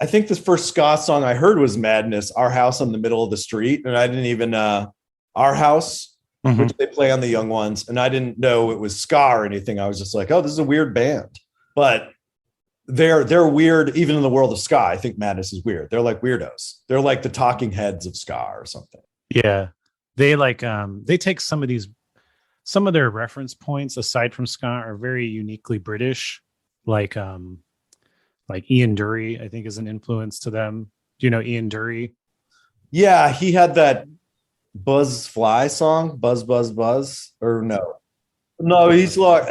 think the first ska song I heard was Madness, Our House on the Middle of the Street. And I didn't even, Our House, which they play on the Young Ones. And I didn't know it was ska or anything. I was just like, oh, this is a weird band. But they're weird, even in the world of ska. I think Madness is weird. They're like weirdos. They're like the Talking Heads of ska or something. Yeah. They like, they take some of their reference points aside from ska are very uniquely British. Like Ian Dury, I think, is an influence to them. Do you know Ian Dury? Yeah, he had that Buzz Fly song, Buzz Buzz Buzz, or no, he's like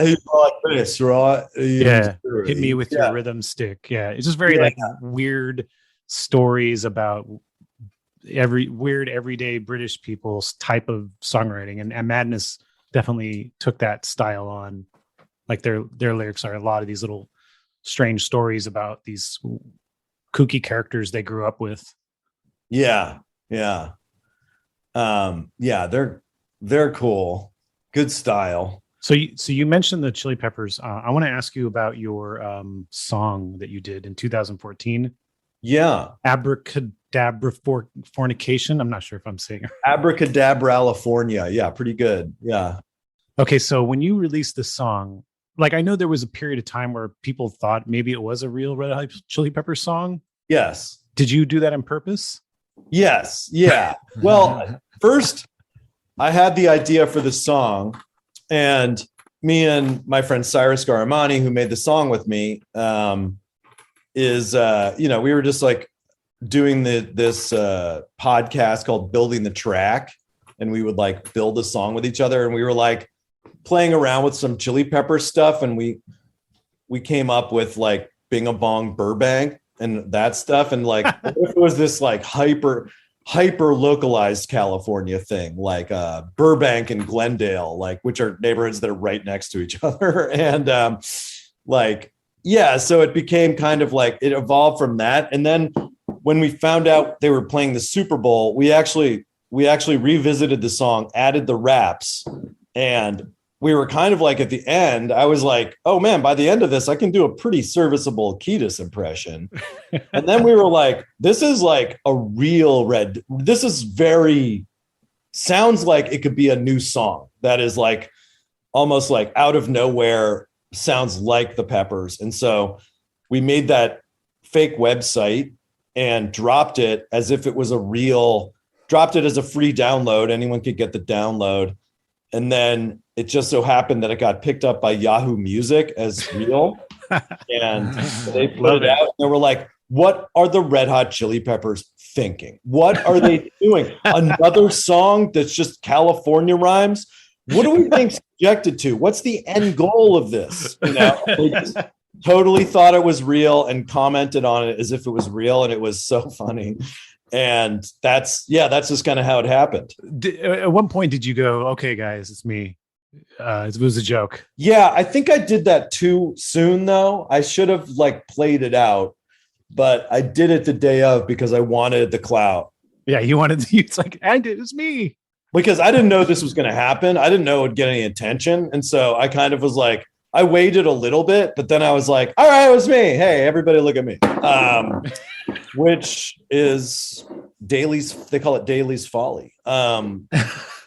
this, right? Yeah, hit me with your rhythm stick. Yeah, it's just very like weird stories about everyday British people's type of songwriting, and Madness definitely took that style on. Like their lyrics are a lot of these little strange stories about these kooky characters they grew up with. Yeah. They're cool. Good style. So you mentioned the Chili Peppers. I want to ask you about your song that you did in 2014. Yeah. Abracadabra Fornication. I'm not sure if I'm saying it. Abracadabra, California. Yeah, pretty good. Yeah. Okay, so when you released this song, like I know there was a period of time where people thought maybe it was a real Red Hot Chili Peppers song. Yes. Did you do that on purpose? Yes. Yeah. Well, first I had the idea for the song, and me and my friend Cyrus Garamani, who made the song with me, we were just like doing this podcast called Building the Track, and we would like build a song with each other, and we were like playing around with some Chili Pepper stuff, and we came up with like Bing a Bong Burbank and that stuff, and like it was this like hyper localized California thing, like Burbank and Glendale, like which are neighborhoods that are right next to each other, and so it became kind of like it evolved from that. And then when we found out they were playing the Super Bowl, we actually revisited the song, added the raps, and we were kind of like at the end, I was like, oh man, by the end of this, I can do a pretty serviceable Kiedis impression. And then we were like, this is like a real this is sounds like it could be a new song that is like almost like out of nowhere, sounds like the Peppers. And so we made that fake website and dropped it as if it was dropped it as a free download. Anyone could get the download. And then it just so happened that it got picked up by Yahoo Music as real. And they put it out. And they were like, what are the Red Hot Chili Peppers thinking? What are they doing? Another song that's just California rhymes? What are we being subjected to? What's the end goal of this? You know, they just totally thought it was real and commented on it as if it was real. And it was so funny. And that's just kind of how it happened. At one point, did you go, okay, guys, it's me? It was a joke. Yeah, I think I did that too soon, though. I should have like played it out, but I did it the day of because I wanted the clout. Yeah, you wanted it's like, and it was me. Because I didn't know this was going to happen. I didn't know it would get any attention. And so I kind of was like, I waited a little bit, but then I was like, all right, it was me. Hey, everybody look at me. Which is they call it Daly's folly. I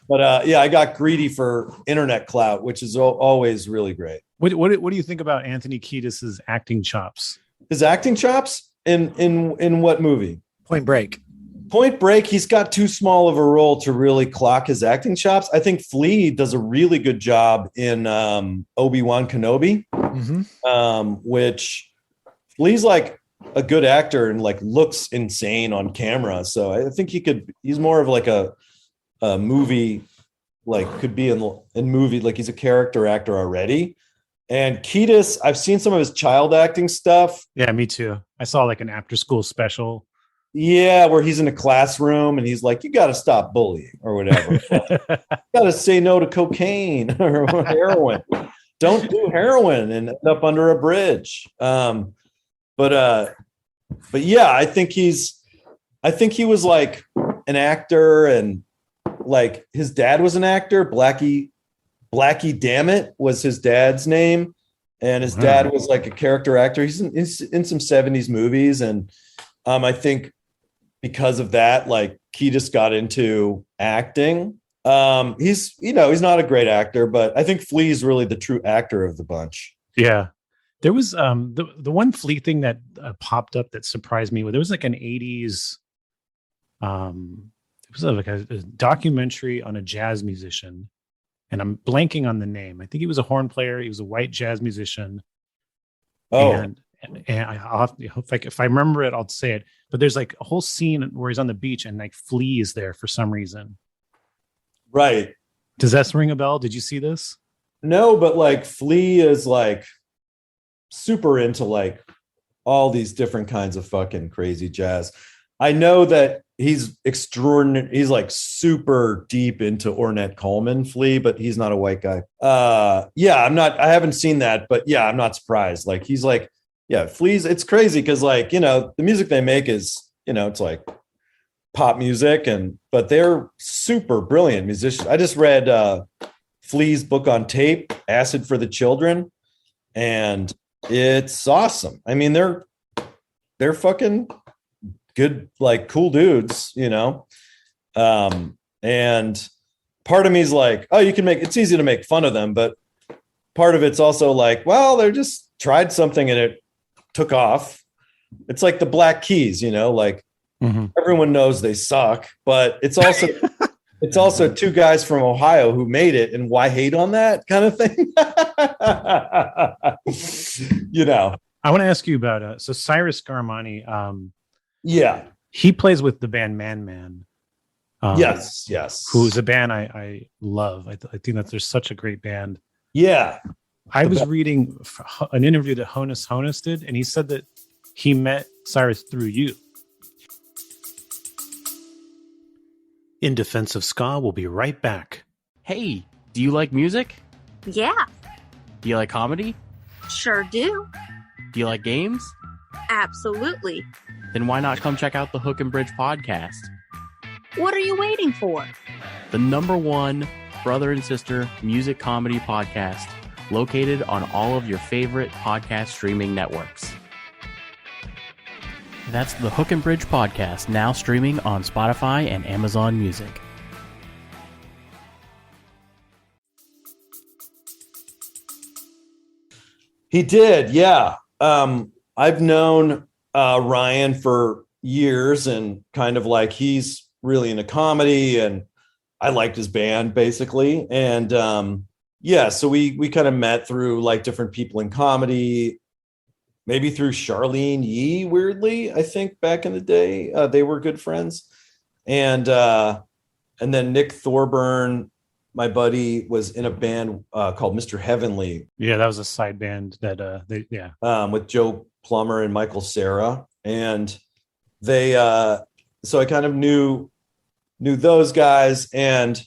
got greedy for internet clout, which is always really great. What do you think about Anthony Kiedis's acting chops? His acting chops in what movie? Point Break. Point Break, he's got too small of a role to really clock his acting chops. I think Flea does a really good job in Obi-Wan Kenobi, which Flea's like a good actor and like looks insane on camera. So I think he's more of like a movie, like could be in movie, like he's a character actor already. And Kiedis, I've seen some of his child acting stuff. Yeah, me too. I saw like an after school special. Yeah, where he's in a classroom and he's like, you got to stop bullying or whatever. You got to say no to cocaine or heroin. Don't do heroin and end up under a bridge. But yeah, I think he was like an actor, and like his dad was an actor. Blackie Dammit was his dad's name. And his dad was like a character actor. He's in some 70s movies. And I think because of that, like Kiedis got into acting. He's not a great actor, but I think Flea's really the true actor of the bunch. Yeah. There was the one Flea thing that popped up that surprised me. There was like an 80s it was like a documentary on a jazz musician, and I'm blanking on the name. I think he was a horn player. He was a white jazz musician. Oh, and I'll have to, if I remember it, I'll say it. But there's like a whole scene where he's on the beach and like Flea is there for some reason. Right. Does that ring a bell? Did you see this? No, but like Flea is like super into like all these different kinds of fucking crazy jazz. I know that he's extraordinary. He's like super deep into Ornette Coleman, Flea, but he's not a white guy. Yeah, I haven't seen that, but yeah, I'm not surprised. Like he's like, yeah, Flea's, it's crazy because like, the music they make is, it's like pop music, but they're super brilliant musicians. I just read Flea's book on tape, Acid for the Children, and it's awesome. I mean, they're fucking good, like cool dudes, and part of me is like, oh, it's easy to make fun of them, but part of it's also like, well, they're just tried something and it took off. It's like the Black Keys, like everyone knows they suck, but it's also two guys from Ohio who made it, and why hate on that kind of thing? I want to ask you about so Cyrus Garamani. Yeah, he plays with the band Man Man. Yes, who's a band I love. I think that there's such a great band. Yeah, I was reading an interview that Honus did, and he said that he met Cyrus through you. In Defense of Ska, we'll be right back. Hey, do you like music? Yeah, Do you like comedy? sure do. Do you like games? Absolutely. Then why not come check out the Hook and Bridge podcast? What are you waiting for? The #1 brother and sister music comedy podcast, located on all of your favorite podcast streaming networks. That's the Hook and Bridge podcast, now streaming on Spotify and Amazon Music. he did. Yeah. I've known Ryan for years, and kind of like he's really into comedy, and I liked his band basically. And yeah, so we kind of met through like different people in comedy, maybe through Charlene Yee, weirdly, I think back in the day, they were good friends. And then Nick Thorburn, my buddy, was in a band called Mr. Heavenly. Yeah, that was a side band that with Joe Plummer and Michael Cera. And they so I kind of knew those guys. And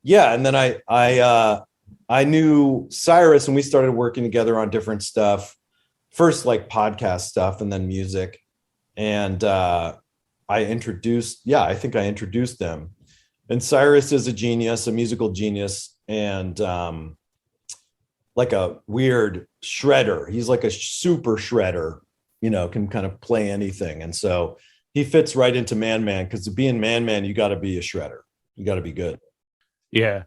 yeah, and then I knew Cyrus, and we started working together on different stuff. First, like podcast stuff, and then music. And I think I introduced them. And Cyrus is a genius, a musical genius, and like a weird shredder. He's like a super shredder, can kind of play anything. And so he fits right into Man Man, because to be in Man Man, you got to be a shredder. You got to be good. Yeah.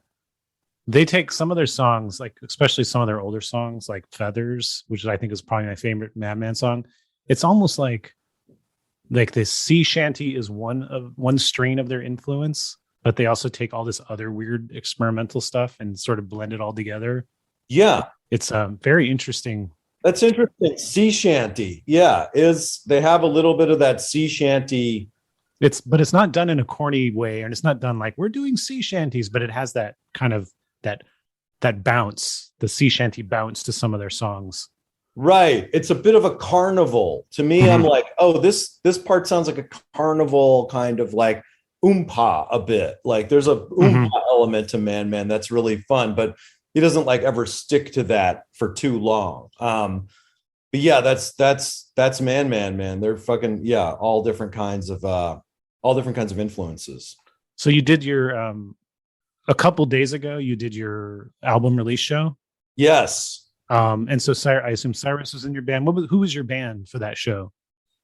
They take some of their songs, like especially some of their older songs, like Feathers, which I think is probably my favorite Madman song. It's almost like like the sea shanty is one strain of their influence, but they also take all this other weird experimental stuff and sort of blend it all together. Yeah, It's very interesting. that's interesting. Sea shanty. Yeah, they have a little bit of that sea shanty. But it's not done in a corny way, and it's not done like we're doing sea shanties, but it has that kind of that bounce, the sea shanty bounce to some of their songs. Right. It's a bit of a carnival. To me, I'm like, oh, this part sounds like a carnival, kind of like oompa a bit. Like there's a oompa element to Man Man that's really fun, but he doesn't like ever stick to that for too long. But yeah, that's Man Man. They're fucking, yeah, all different kinds of influences. So you did your a couple days ago, you did your album release show. Yes. And so I assume Cyrus was in your band. Who was your band for that show?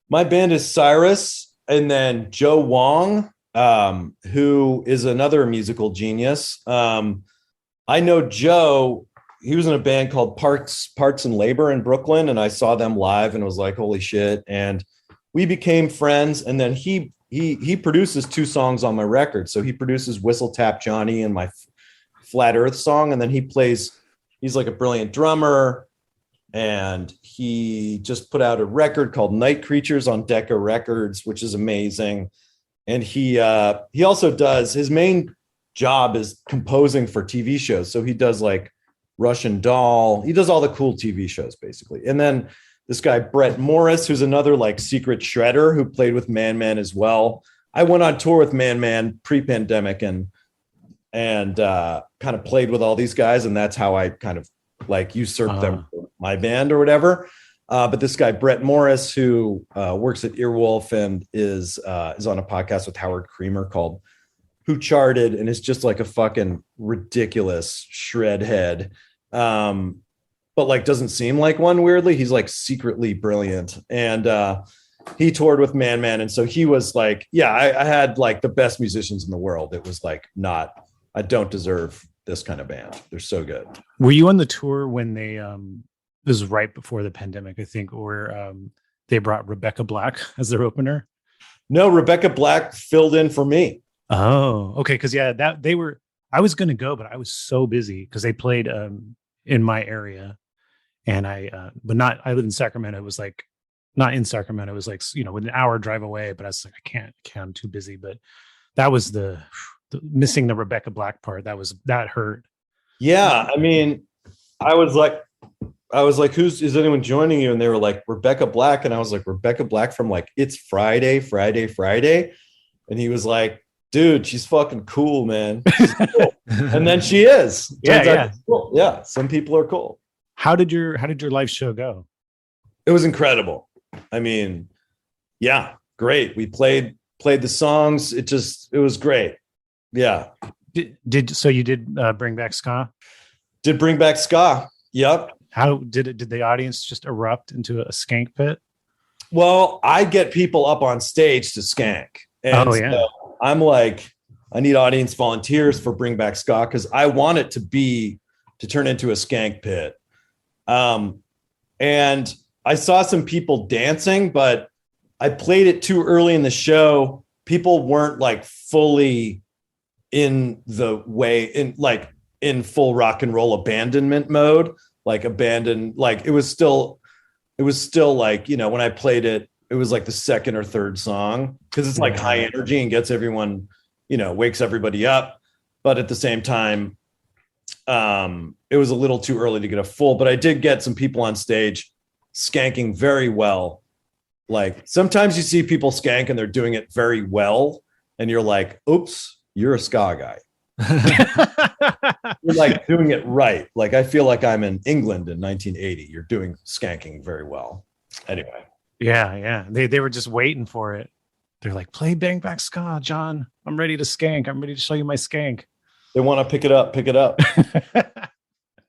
My band is Cyrus, and then Joe Wong, who is another musical genius. I know Joe. He was in a band called Parts and Labor in Brooklyn, and I saw them live and was like, holy shit. And we became friends. And then he produces 2 songs on my record. So he produces Whistle Tap Johnny and my Flat Earth song. And then he's like a brilliant drummer. And he just put out a record called Night Creatures on Decca Records, which is amazing. And he also does, his main job is composing for TV shows. So he does like Russian Doll. He does all the cool TV shows basically. And then this guy, Brett Morris, who's another like secret shredder who played with Man Man as well. I went on tour with Man Man pre-pandemic and kind of played with all these guys. And that's how I kind of like usurped them for my band or whatever. But this guy, Brett Morris, who works at Earwolf and is on a podcast with Howard Creamer called Who Charted, and is just like a fucking ridiculous shred head. But like doesn't seem like one weirdly. He's like secretly brilliant. And he toured with Man Man. And so he was like, yeah, I had like the best musicians in the world. It was like I don't deserve this kind of band. They're so good. Were you on the tour when they this was right before the pandemic, I think, where they brought Rebecca Black as their opener? No, Rebecca Black filled in for me. Oh, okay. Cause yeah, I was going to go, but I was so busy because they played in my area. And I live in Sacramento. It was like, not in Sacramento. It was like, with an hour drive away, but I was like, I can't, I'm too busy. But that was the missing the Rebecca Black part. That hurt. Yeah. I mean, I was like, is anyone joining you? And they were like, Rebecca Black. And I was like, Rebecca Black from like, It's Friday. And he was like, dude, she's fucking cool, man. Cool. And then she is. Yeah. Cool. Yeah. Some people are cool. How did your live show go? It was incredible. I mean, yeah, great. We played the songs. It was great. Yeah. So you did bring back ska? Did bring back ska. Yep. How did the audience just erupt into a skank pit? Well, I get people up on stage to skank. And so I'm like, I need audience volunteers for Bring Back Ska because I want it to turn into a skank pit. And I saw some people dancing, but I played it too early in the show. People weren't like fully in full rock and roll abandonment mode, it was still like, when I played it, it was like the second or third song because it's like high energy and gets everyone, wakes everybody up. But at the same time, it was a little too early to get a full, but I did get some people on stage skanking very well. Like sometimes you see people skank and they're doing it very well. And you're like, oops, you're a ska guy. You're like doing it right. Like, I feel like I'm in England in 1980. You're doing skanking very well. Anyway. Yeah. They were just waiting for it. They're like, play Bang Back Ska, John. I'm ready to skank. I'm ready to show you my skank. They want to pick it up.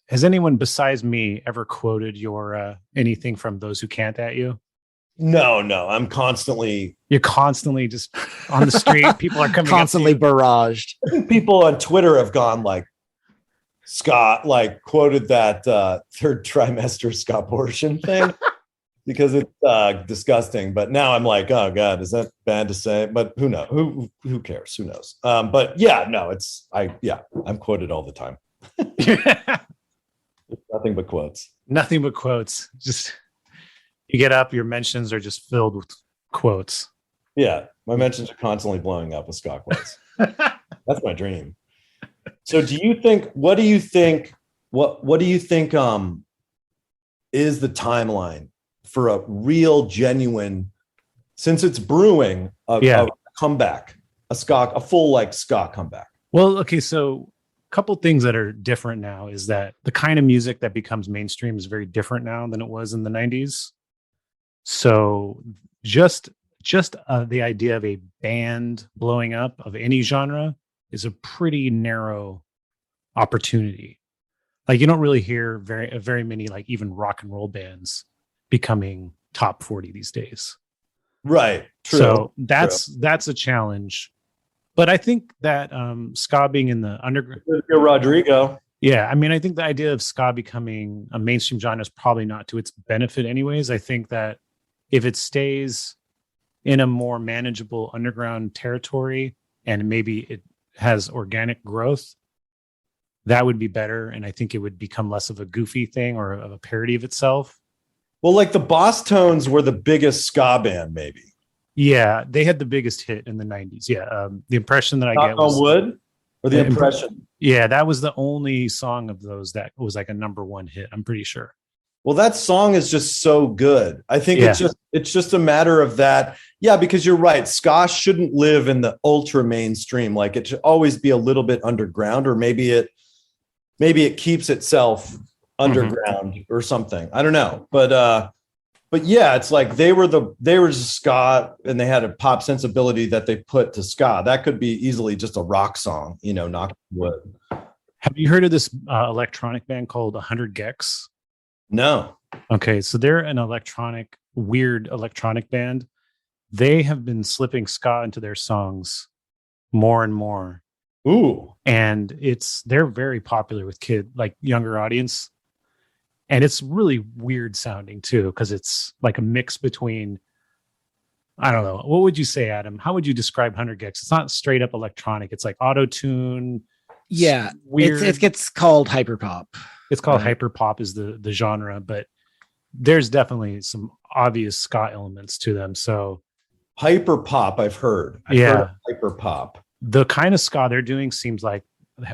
Has anyone besides me ever quoted your anything from Those Who Can't at you? No. You're constantly just on the street. People are coming constantly barraged. People on Twitter have gone like, Scott, like quoted that third trimester Scott abortion thing. because it's disgusting. But now I'm like, oh God, is that bad to say? But who knows? Who cares? Who knows? But yeah, no, I'm quoted all the time. Nothing but quotes. Nothing but quotes. Just you get up, your mentions are just filled with quotes. Yeah, my mentions are constantly blowing up with ska quotes. That's my dream. So what do you think is the timeline for a real genuine, since it's brewing, a comeback, a full like ska comeback? Well, okay, so a couple things that are different now is that the kind of music that becomes mainstream is very different now than it was in the 90s. So just the idea of a band blowing up of any genre is a pretty narrow opportunity. Like you don't really hear very many like even rock and roll bands becoming top 40 these days. Right. True. So that's a challenge. But I think that ska being in the underground, Rodrigo. Yeah, I mean, I think the idea of ska becoming a mainstream genre is probably not to its benefit anyways. I think that if it stays in a more manageable underground territory and maybe it has organic growth, that would be better. And I think it would become less of a goofy thing or of a parody of itself. Well, like the Boss Tones were the biggest ska band, maybe. Yeah, they had the biggest hit in the 90s. Yeah, the impression that I get was... Wood? Or the impression? Yeah, that was the only song of those that was like a number one hit, I'm pretty sure. Well, that song is just so good. I think it's just a matter of that. Yeah, because you're right. Ska shouldn't live in the ultra mainstream. Like it should always be a little bit underground, or maybe it keeps itself underground or something. I don't know. But yeah, it's like they were just ska and they had a pop sensibility that they put to ska. That could be easily just a rock song, knock wood. Have you heard of this electronic band called 100 Gex? No. Okay, so they're an weird electronic band. They have been slipping ska into their songs more and more. Ooh. And they're very popular with younger audience. And it's really weird sounding too, because it's like a mix between, I don't know. What would you say, Adam? How would you describe 100 Gex? It's not straight up electronic. It's like auto-tune. Yeah, weird. It gets called hyperpop. It's called hyperpop is the genre, but there's definitely some obvious ska elements to them. So hyperpop, I've heard. Hyperpop. The kind of ska they're doing seems like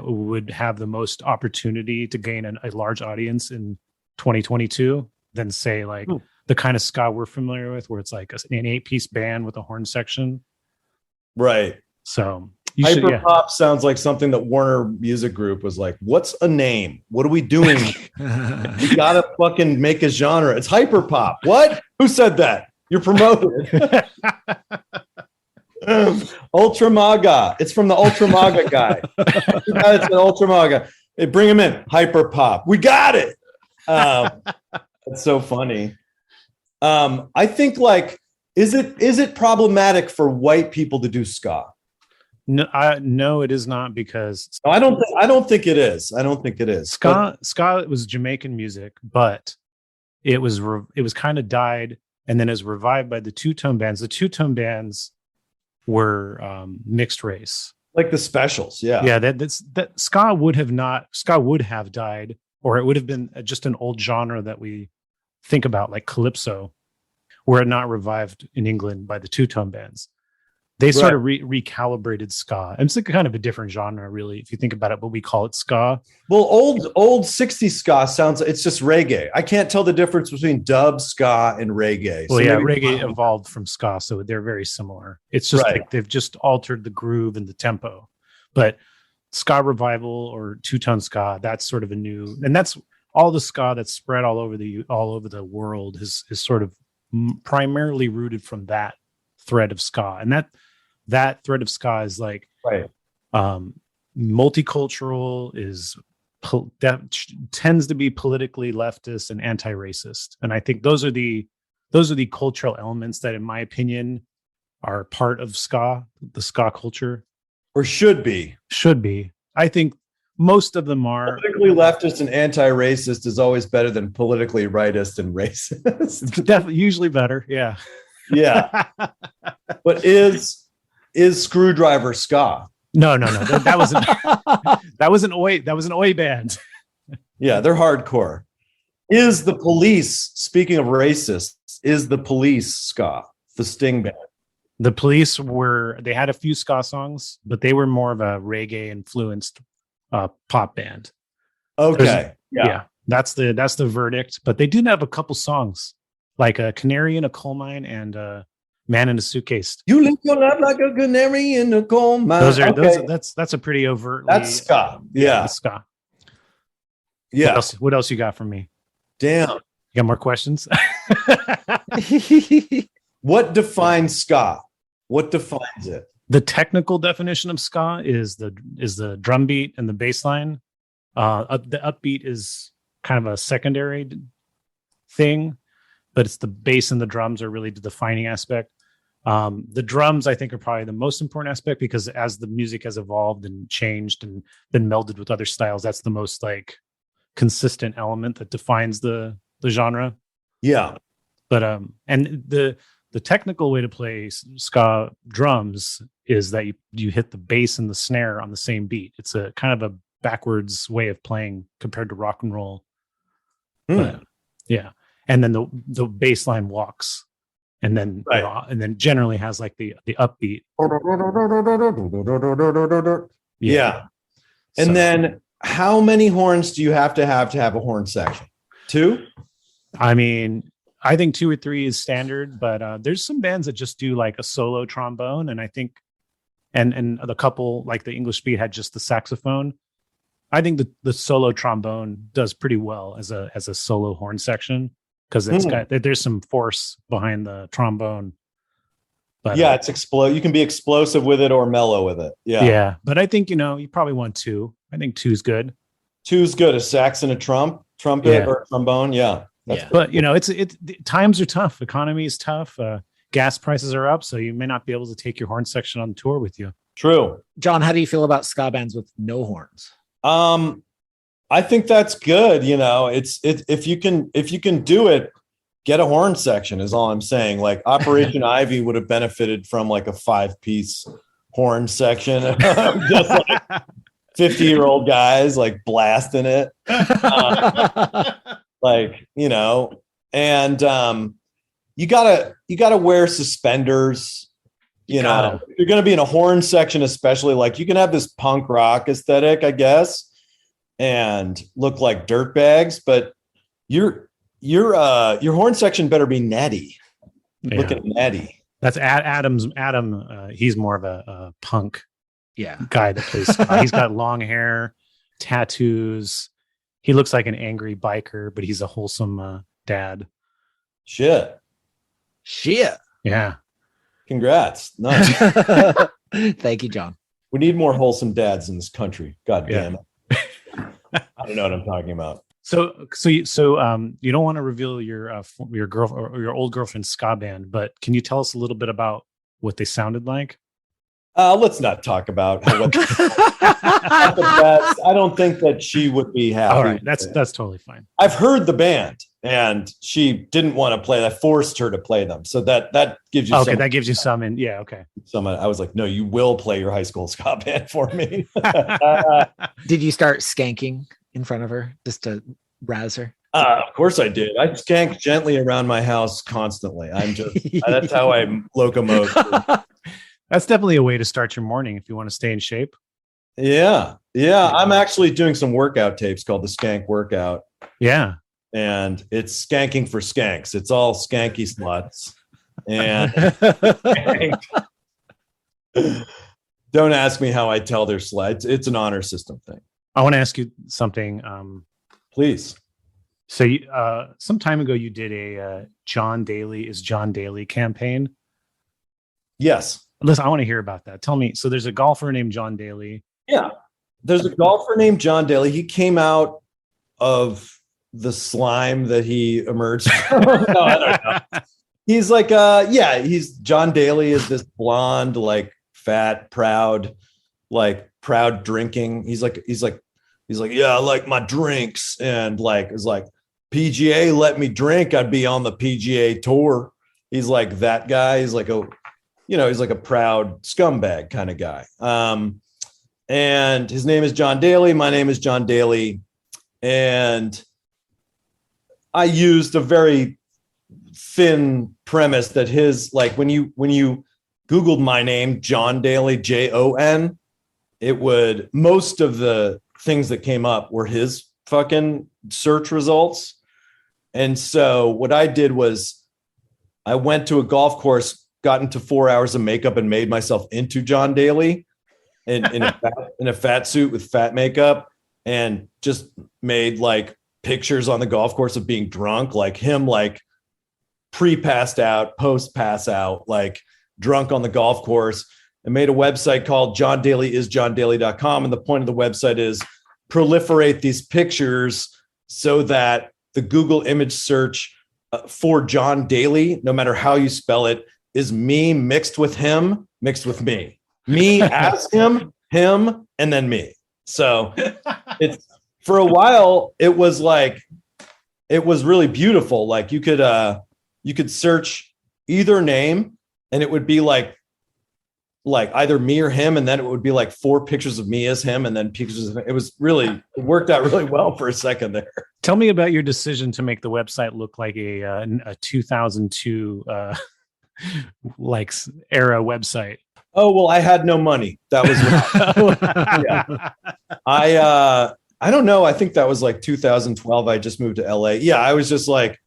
would have the most opportunity to gain a large audience in 2022 than say like the kind of ska we're familiar with, where it's like an 8-piece band with a horn section. Right. So hyperpop sounds like something that Warner Music Group was like, what's a name? What are we doing? We gotta fucking make a genre. It's hyperpop. What? Who said that? You're promoted. Ultra Maga. It's from the Ultra Maga guy. It's an Ultra Maga. Hey, bring him in. Hyperpop. We got it. That's so funny. I think like, is it problematic for white people to do ska? No, it is not, because I don't think it is. I don't think it is. Ska was Jamaican music, but it was kind of died, and then it was revived by the two-tone bands. The two-tone bands were mixed race, like the Specials. Yeah. That ska would have died, or it would have been just an old genre that we think about, like calypso, were it not revived in England by the two-tone bands. They sort of recalibrated ska. And it's like kind of a different genre, really, if you think about it, but we call it ska. Well, old 60s ska it's just reggae. I can't tell the difference between dub, ska, and reggae. Well, reggae evolved from ska, so they're very similar. It's just like they've just altered the groove and the tempo. But ska revival or two-tone ska, that's sort of a new, and that's all the ska that's spread all over the world is sort of primarily rooted from that thread of ska. And that thread of ska is like multicultural, tends to be politically leftist and anti-racist. And I think those are the cultural elements that, in my opinion, are part of ska, the ska culture. Or should be. I think most of them are. Politically leftist and anti-racist is always better than politically rightist and racist. Definitely, usually better. Yeah. Yeah. But is Screwdriver ska? No. That wasn't. That was an oi band. Yeah, they're hardcore. Is the Police? Speaking of racists, is the Police ska? The Sting band. The Police they had a few ska songs, but they were more of a reggae influenced pop band. Okay. Yeah. That's the verdict. But they did have a couple songs, like a Canary in a Coal Mine and Man in a Suitcase. You live your life like a canary in a coal mine. That's a pretty overt. That's ska. Yeah. Ska. Yeah. What else you got from me? Damn. You got more questions? What defines ska? What defines it? The technical definition of ska is the drum beat and the bass line. The upbeat is kind of a secondary thing, but it's the bass and the drums are really the defining aspect. The drums, I think, are probably the most important aspect because as the music has evolved and changed and been melded with other styles, that's the most like consistent element that defines the genre. Yeah. But and the technical way to play ska drums is that you hit the bass and the snare on the same beat. It's a kind of a backwards way of playing compared to rock and roll. But, yeah. And then the bass line walks and then and then generally has like the upbeat. Yeah. And then how many horns do you have to have a horn section? 2? I mean, I think 2 or 3 is standard, but there's some bands that just do like a solo trombone, and I think, and the couple like the English Beat had just the saxophone. I think the solo trombone does pretty well as a solo horn section because there's some force behind the trombone. But yeah, it's you can be explosive with it or mellow with it. Yeah. But I think you probably want 2. I think 2 is good. 2 is good. A sax and a trumpet or a trombone. Yeah. But it's times are tough. Economy is tough. Gas prices are up, so you may not be able to take your horn section on tour with you. True. John, how do you feel about ska bands with no horns? I think that's good. It's if you can do it, get a horn section is all I'm saying. Like Operation Ivy would have benefited from like a 5-piece horn section, just like 50-year-old guys like blasting it. And you gotta wear suspenders. If you're gonna be in a horn section, especially, like you can have this punk rock aesthetic, I guess, and look like dirtbags, but your horn section better be netty, looking netty. That's Adam. He's more of a punk guy that plays. He's got long hair, tattoos. He looks like an angry biker, but he's a wholesome dad. Shit. Yeah. Congrats. Nice. Thank you, John. We need more wholesome dads in this country. God damn it. I don't know what I'm talking about. So you don't want to reveal your girlfriend or your old girlfriend's ska band, but can you tell us a little bit about what they sounded like? Let's not talk about what I don't think that she would be happy. All right, that's totally fine. I've heard the band, and she didn't want to play. I forced her to play them, so that gives you that gives you some. And okay. I was like, no, you will play your high school ska band for me. Did you start skanking in front of her just to razz her? Of course I did. I skank gently around my house constantly. That's how I locomote. That's definitely a way to start your morning if you want to stay in shape. Yeah. I'm actually doing some workout tapes called the Skank Workout. Yeah. And it's skanking for skanks. It's all skanky sluts. And don't ask me how I tell their sluts. It's an honor system thing. I want to ask you something. Please. So some time ago, you did a Jon Daly is Jon Daly campaign. Yes. Listen, I want to hear about that. Tell me. So there's a golfer named Jon Daly. Yeah. There's a golfer named Jon Daly. He came out of the slime that he emerged from. No, I don't know. He's like, he's Jon Daly is this blonde, like fat, proud drinking. He's like He's like, yeah, I like my drinks. And like, it's like, PGA let me drink, I'd be on the PGA tour. He's like that guy. He's like he's like a proud scumbag kind of guy. And his name is Jon Daly. My name is Jon Daly. And I used a very thin premise that his, like when you Googled my name, Jon Daly, Jon, it would, most of the things that came up were his fucking search results. And so what I did was I went to a golf course, got into 4 hours of makeup and made myself into Jon Daly in a fat suit with fat makeup, and just made like pictures on the golf course of being drunk, like him, like pre-passed out, post-pass out, like drunk on the golf course, and made a website called JonDalyIsJonDaly.com. And the point of the website is proliferate these pictures so that the Google image search for Jon Daly, no matter how you spell it, is me mixed with him, mixed with me. Me as him, and then me. So it's, for a while, it was really beautiful. Like you could search either name and it would be like either me or him, and then it would be like 4 pictures of me as him and then pictures of him. It worked out really well for a second there. Tell me about your decision to make the website look like a 2002 like era website. Oh, well, I had no money. That was yeah. I don't know. I think that was like 2012. I just moved to LA. Yeah, I was just like,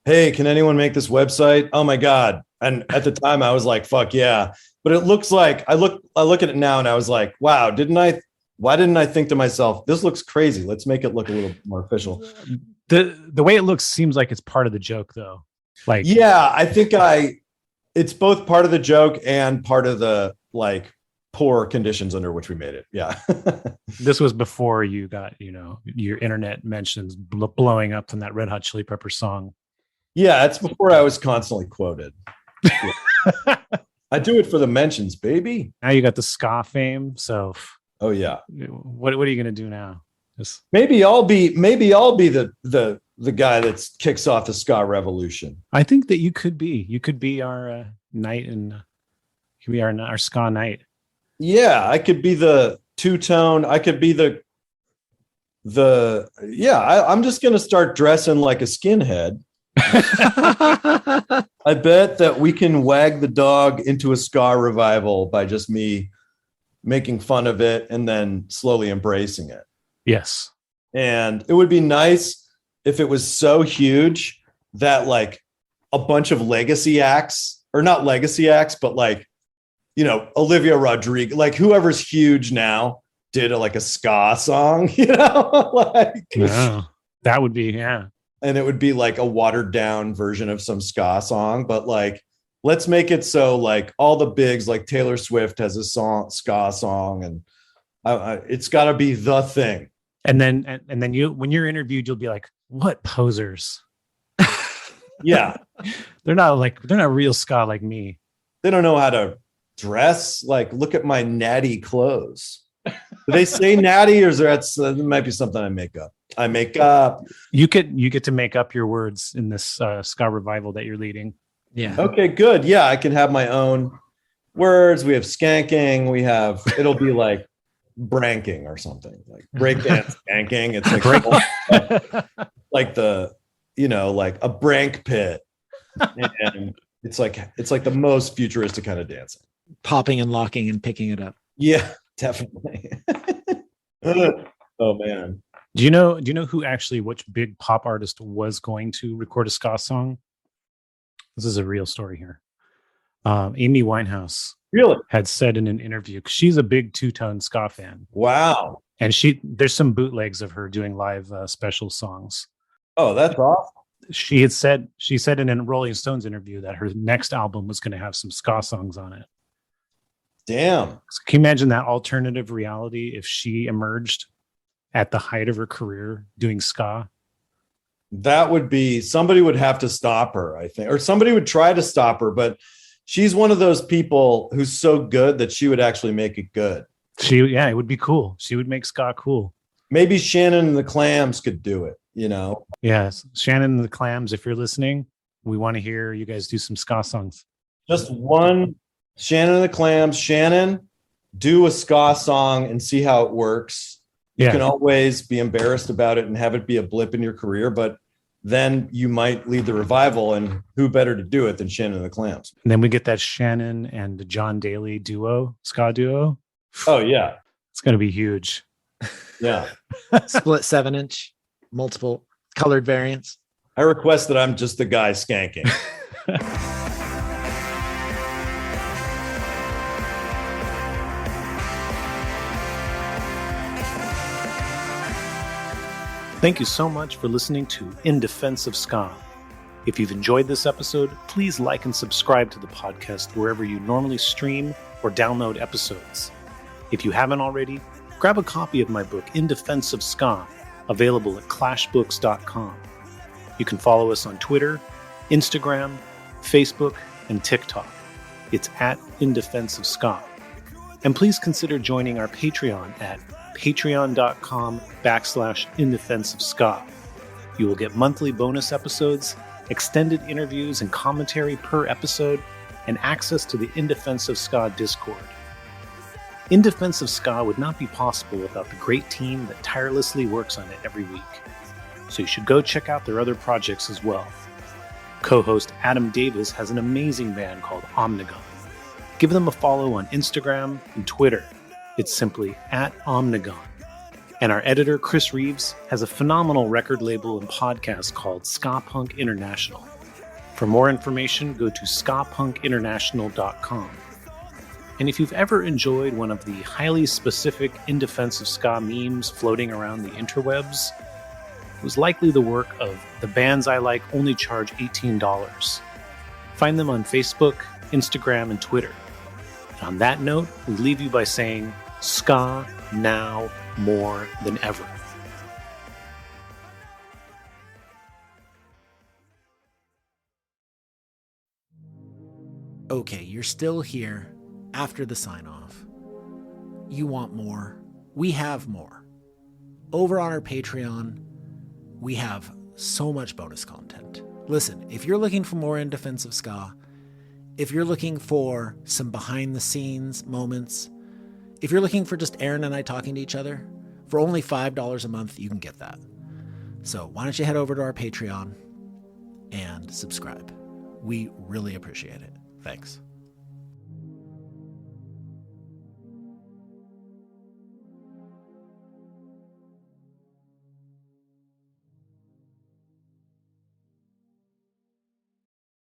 hey, can anyone make this website? Oh my God. And at the time I was like, fuck yeah. But it looks like I look at it now and I was like, wow, why didn't I think to myself, this looks crazy. Let's make it look a little more official. The way it looks seems like it's part of the joke though. Like, yeah, I think it's both part of the joke and part of the like poor conditions under which we made it. Yeah. This was before you got, your internet mentions blowing up from that Red Hot Chili Pepper song. Yeah. It's before I was constantly quoted. Yeah. I do it for the mentions, baby. Now you got the ska fame. So, oh yeah. What are you going to do now? Maybe I'll be the guy that kicks off the ska revolution. I think that you could be our knight, and could be our ska knight. Yeah, I could be the two-tone. I could be I'm just going to start dressing like a skinhead. I bet that we can wag the dog into a ska revival by just me making fun of it and then slowly embracing it. Yes. And it would be nice if it was so huge that like a bunch of legacy acts, or not legacy acts, but like, Olivia Rodrigo, like whoever's huge now did a ska song, like that would be, yeah. And it would be like a watered down version of some ska song, but like, let's make it so like all the bigs, like Taylor Swift has a ska song, and it's got to be the thing. And then you, when you're interviewed, you'll be like, what posers? Yeah. They're not real ska like me. They don't know how to dress. Like, look at my natty clothes. Do they say natty, or that might be something I make up? I make up. You get to make up your words in this ska revival that you're leading. Yeah. Okay, good. Yeah, I can have my own words. We have skanking. It'll be like branking or something, like breakdance skanking. It's like like a brank pit, and it's like the most futuristic kind of dancing, popping and locking and picking it up. Yeah, definitely. Oh man. Do you know which big pop artist was going to record a ska song? This is a real story here. Amy Winehouse really had said in an interview, 'cause she's a big two-tone ska fan. Wow. And there's some bootlegs of her doing live special songs. Oh, that's awesome. She said in a Rolling Stones interview that her next album was going to have some ska songs on it. Damn. So can you imagine that alternative reality if she emerged at the height of her career doing ska? That would be, somebody would have to stop her, I think, or somebody would try to stop her, but she's one of those people who's so good that she would actually make it good. It would be cool. She would make ska cool. maybe Shannon and the Clams could do it, you know? Yes. Shannon and the Clams, if you're listening, we want to hear you guys do some ska songs. Just one Shannon and the Clams. Shannon, do a ska song and see how it works. You can always be embarrassed about it and have it be a blip in your career, but then you might lead the revival, and who better to do it than Shannon and the Clams? And then we get that Shannon and Jon Daly duo, ska duo. Oh, yeah. It's going to be huge. Yeah. Split 7-inch, multiple colored variants. I request that I'm just the guy skanking. Thank you so much for listening to In Defense of Ska. If you've enjoyed this episode, please like and subscribe to the podcast wherever you normally stream or download episodes. If you haven't already, grab a copy of my book, In Defense of Ska, available at clashbooks.com. You can follow us on Twitter, Instagram, Facebook, and TikTok. It's at In Defense of Ska. And please consider joining our Patreon at patreon.com/indefenseofska. You will get monthly bonus episodes, extended interviews and commentary per episode, and access to the In Defense of Ska Discord. In Defense of Ska would not be possible without the great team that tirelessly works on it every week. So you should go check out their other projects as well. Co-host Adam Davis has an amazing band called Omnigon. Give them a follow on Instagram and Twitter. It's simply at Omnigon. And our editor, Chris Reeves, has a phenomenal record label and podcast called Ska Punk International. For more information, go to skapunkinternational.com. And if you've ever enjoyed one of the highly specific In Defense of Ska memes floating around the interwebs, it was likely the work of The Bands I Like Only Charge $18. Find them on Facebook, Instagram, and Twitter. And on that note, we leave you by saying, Ska now more than ever. Okay, you're still here after the sign-off. You want more? We have more. Over on our Patreon, we have so much bonus content. Listen, if you're looking for more In Defense of Ska, if you're looking for some behind-the-scenes moments, if you're looking for just Aaron and I talking to each other, for only $5 a month, you can get that. So why don't you head over to our Patreon and subscribe? We really appreciate it. Thanks.